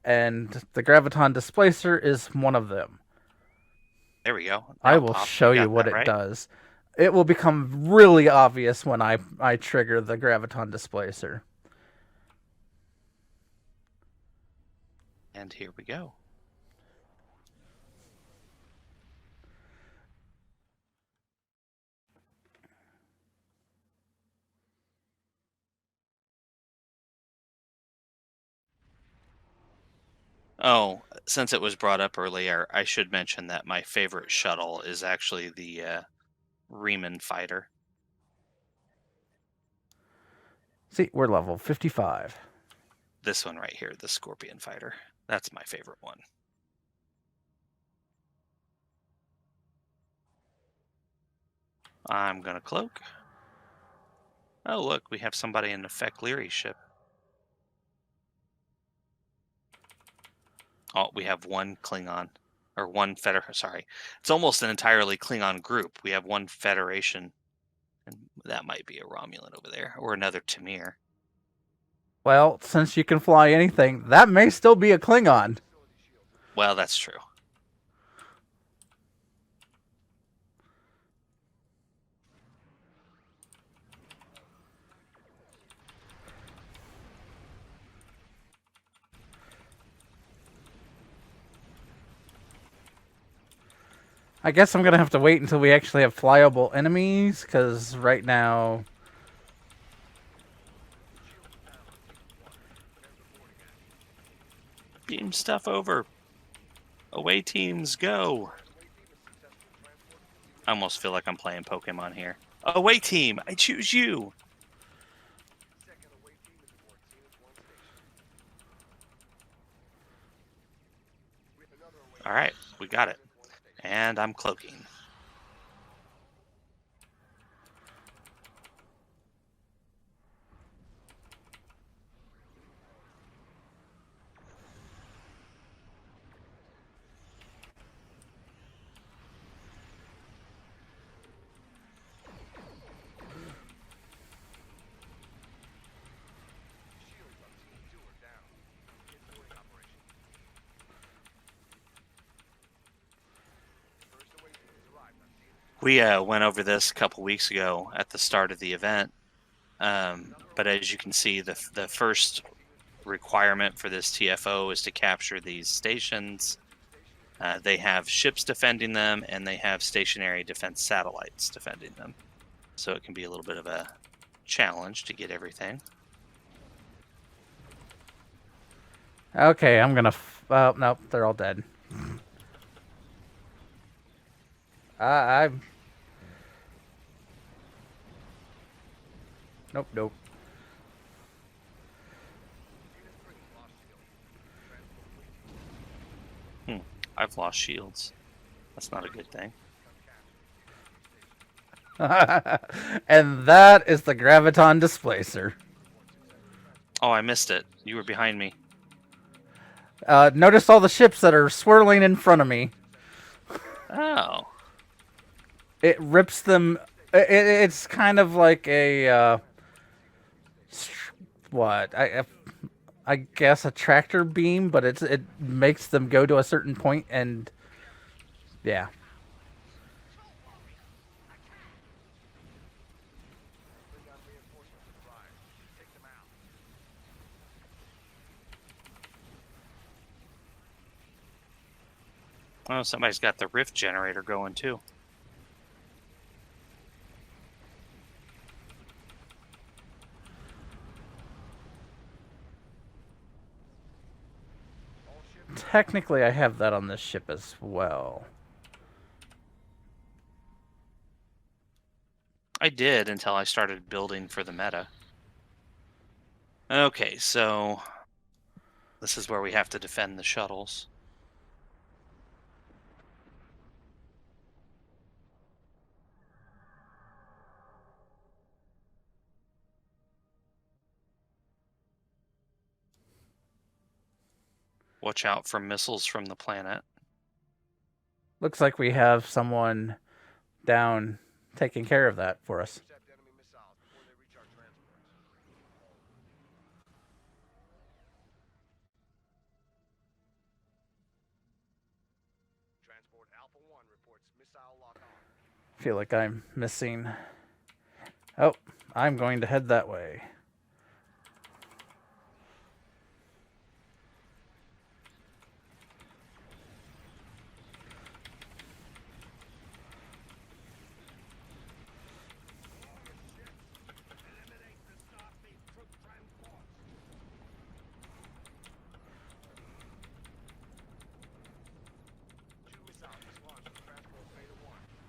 And the Graviton Displacer is one of them. There we go. I will show you what it does. It will become really obvious when I trigger the Graviton Displacer. And here we go. Oh, since it was brought up earlier, I should mention that my favorite shuttle is actually the Riemann fighter. See, we're level 55. This one right here, the Scorpion fighter. That's my favorite one. I'm gonna cloak. Oh, look, we have somebody in the Feck Leary ship. Oh, we have one Klingon. Or one sorry. It's almost an entirely Klingon group. We have one Federation. And that might be a Romulan over there. Or another Tamir. Well, since you can fly anything, that may still be a Klingon. Well, that's true. I guess I'm going to have to wait until we actually have flyable enemies, because right now... Beam stuff over. Away teams, go. I almost feel like I'm playing Pokemon here. Away team, I choose you. All right, we got it. And I'm cloaking. We went over this a couple weeks ago at the start of the event. But as you can see, the first requirement for this TFO is to capture these stations. They have ships defending them, and they have stationary defense satellites defending them. So it can be a little bit of a challenge to get everything. Okay, I'm going to... nope, they're all dead. I'm... Nope. I've lost shields. That's not a good thing. And that is the Graviton Displacer. Oh, I missed it. You were behind me. Notice all the ships that are swirling in front of me. Oh. It rips them... It's kind of like a... what? I guess a tractor beam, but it makes them go to a certain point and... yeah. Oh, somebody's got the rift generator going too. Technically, I have that on this ship as well. I did until I started building for the meta. Okay, so this is where we have to defend the shuttles. Watch out for missiles from the planet. Looks like we have someone down taking care of that for us. Feel like I'm missing... oh, I'm going to head that way.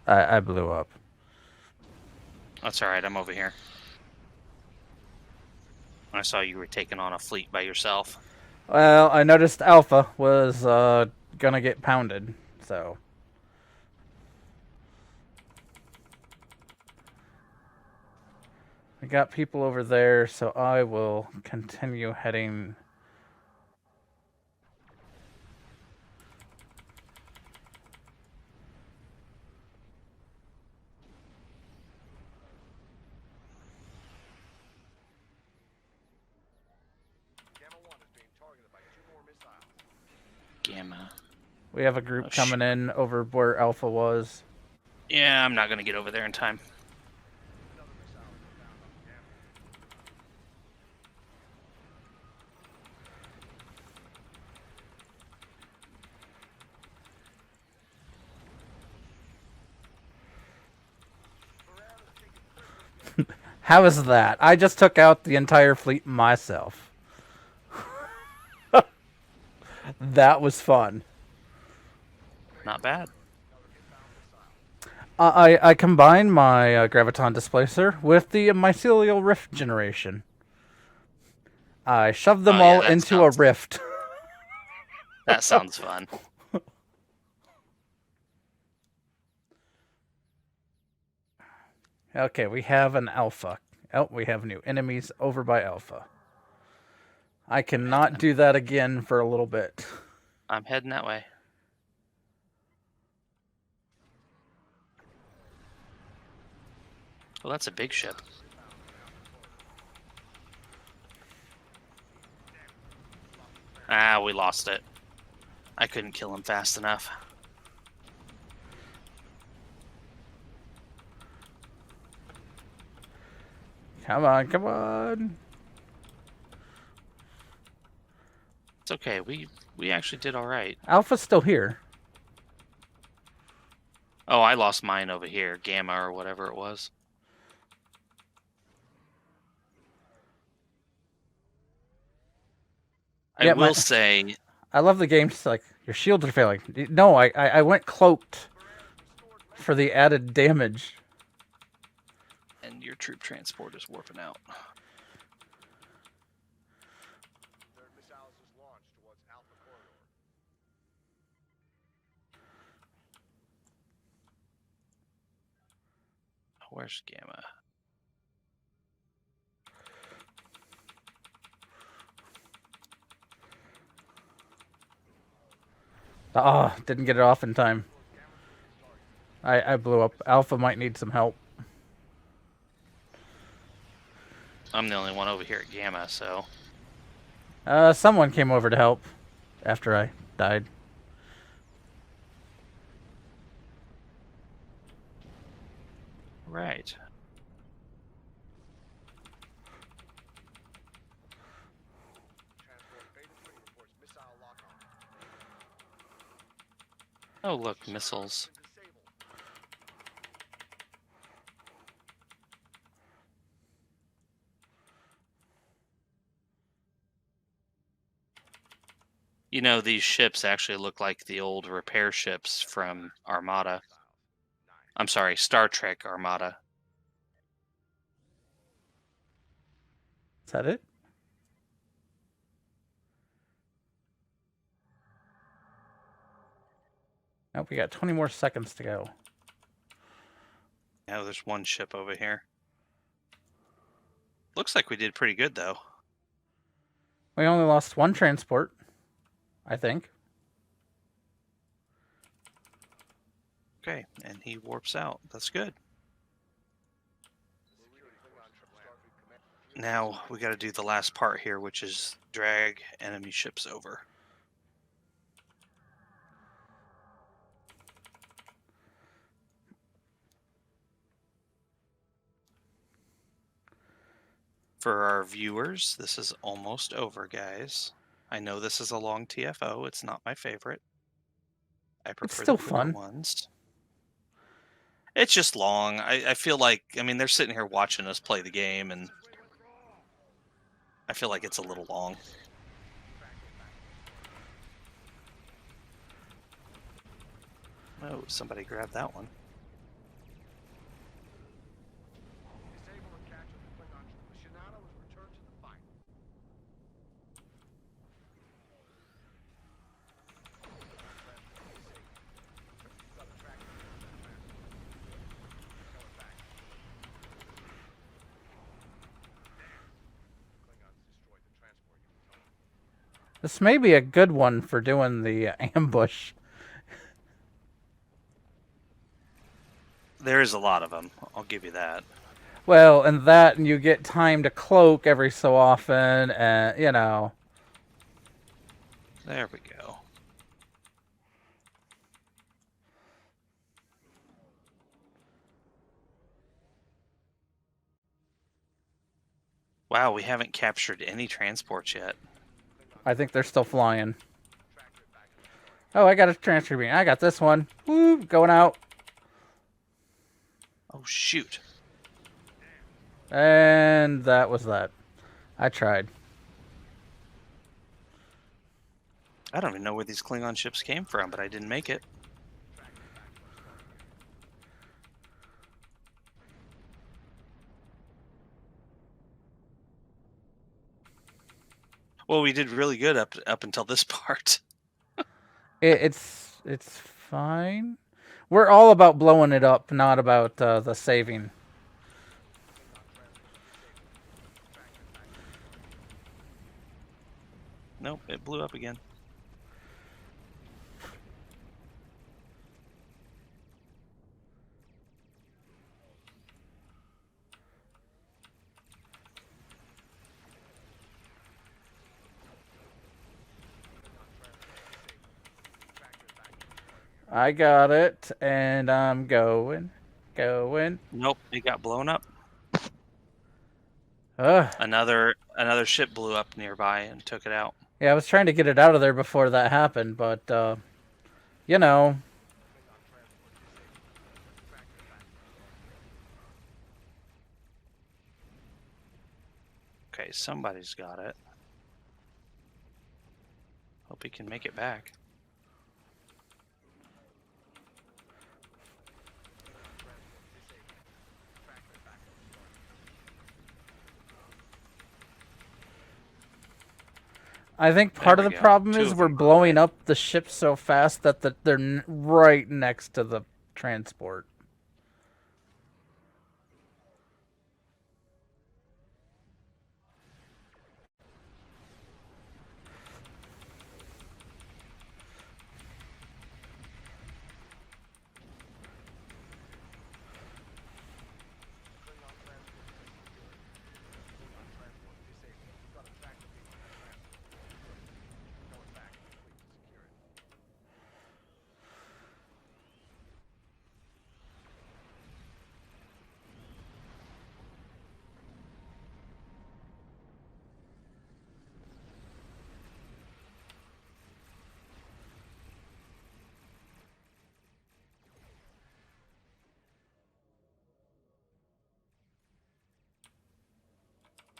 I blew up. That's all right. I'm over here. I saw you were taking on a fleet by yourself. Well, I noticed Alpha was gonna get pounded, so. I got people over there, so I will continue heading. Gamma. We have a group coming in over where Alpha was. Yeah, I'm not going to get over there in time. How is that? I just took out the entire fleet myself. That was fun. Not bad. I combined my graviton displacer with the mycelial rift generation. I shoved them all into a rift. That sounds fun. Okay, we have an Alpha. Oh, we have new enemies over by Alpha. I cannot do that again for a little bit. I'm heading that way. Well, that's a big ship. Ah, we lost it. I couldn't kill him fast enough. Come on, come on. It's okay. We actually did all right. Alpha's still here. Oh, I lost mine over here. Gamma or whatever it was. I will say... I love the game. It's like, your shields are failing. No, I went cloaked for the added damage. And your troop transport is warping out. Where's Gamma? Oh, didn't get it off in time. I blew up. Alpha might need some help. I'm the only one over here at Gamma, so... Someone came over to help after I died. Right. Oh, look, missiles. You know, these ships actually look like the old repair ships from Armada. I'm sorry, Star Trek Armada. Is that it? Nope, we got 20 more seconds to go. Yeah, there's one ship over here. Looks like we did pretty good, though. We only lost one transport, I think. Okay, and he warps out. That's good. Now we got to do the last part here, which is drag enemy ships over. For our viewers, this is almost over, guys. I know this is a long TFO. It's not my favorite. I prefer it's still the fun ones. It's just long. I feel like, I mean, they're sitting here watching us play the game, and I feel like it's a little long. Oh, somebody grabbed that one. This may be a good one for doing the ambush. There is a lot of them. I'll give you that. Well, and you get time to cloak every so often, and you know. There we go. Wow, we haven't captured any transports yet. I think they're still flying. Oh, I got a transfer beam. I got this one. Woo, going out. Oh, shoot. And that was that. I tried. I don't even know where these Klingon ships came from, but I didn't make it. Well, we did really good up until this part. It's fine. We're all about blowing it up, not about the saving. Nope, it blew up again. I got it, and I'm going. Nope, it got blown up. Ugh. Another ship blew up nearby and took it out. Yeah, I was trying to get it out of there before that happened, but, you know. Okay, somebody's got it. Hope he can make it back. I think part of There the we go. problem Two is of we're them are blowing away. up the ship so fast that they're right next to the transport.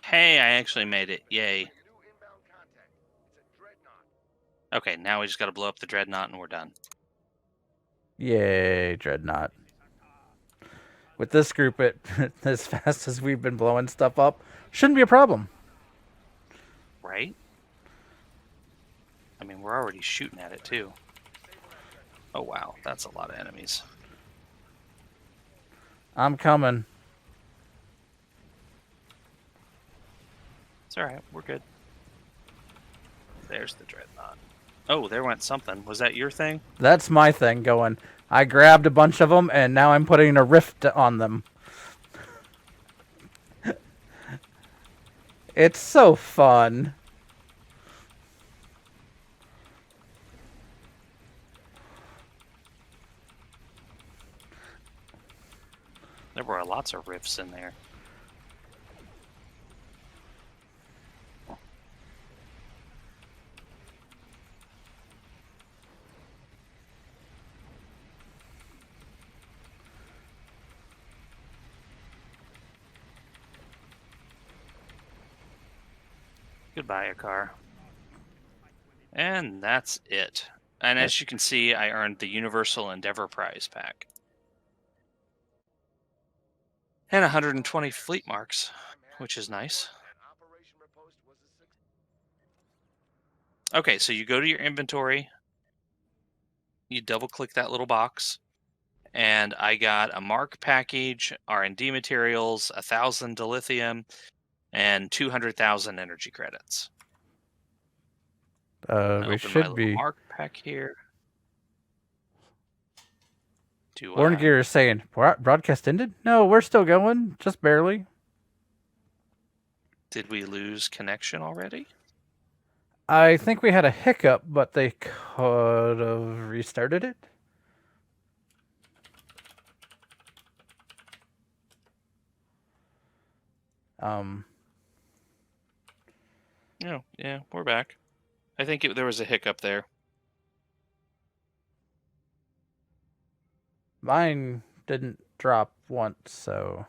Hey, I actually made it. Yay. Okay, now we just gotta blow up the dreadnought and we're done. Yay, Dreadnought. With this group, it as fast as we've been blowing stuff up, shouldn't be a problem. Right? I mean, we're already shooting at it, too. Oh, wow. That's a lot of enemies. I'm coming. It's alright. We're good. There's the dreadnought. Oh, there went something. Was that your thing? That's my thing going. I grabbed a bunch of them, and now I'm putting a rift on them. It's so fun. There were lots of rifts in there. Goodbye, Akar. And that's it. And as you can see, I earned the Universal Endeavor Prize pack. And 120 fleet marks, which is nice. Okay, so you go to your inventory, you double click that little box, and I got a mark package, R&D materials, 1,000 dilithium, and 200,000 energy credits. We should be. Mark pack here. Warren Gear is saying, broadcast ended? No, we're still going, just barely. Did we lose connection already? I think we had a hiccup, but they could have restarted it. Yeah, we're back. I think there was a hiccup there. Mine didn't drop once, so...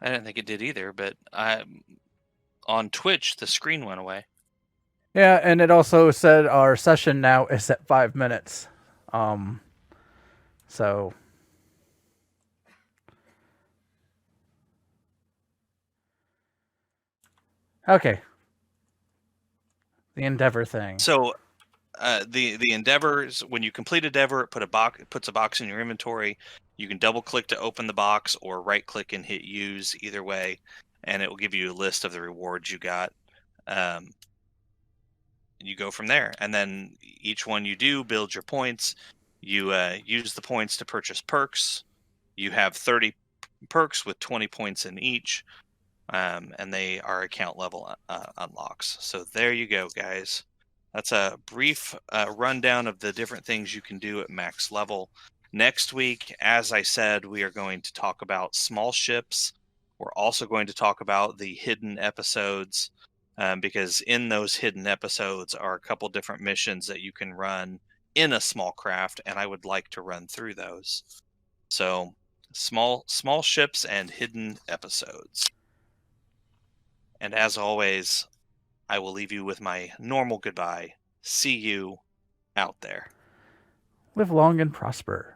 I didn't think it did either, but on Twitch, the screen went away. Yeah, and it also said our session now is at 5 minutes. So... Okay. The Endeavor thing. So, the Endeavors, when you complete Endeavor, it puts a box in your inventory. You can double click to open the box or right click and hit use, either way, and it will give you a list of the rewards you got. You go from there, and then each one you do build your points. You use the points to purchase perks. You have 30 perks with 20 points in each. And they are account level unlocks. So there you go, guys. That's a brief rundown of the different things you can do at max level. Next week, as I said, we are going to talk about small ships. We're also going to talk about the hidden episodes, because in those hidden episodes are a couple different missions that you can run in a small craft, and I would like to run through those. So small ships and hidden episodes. And as always, I will leave you with my normal goodbye. See you out there. Live long and prosper.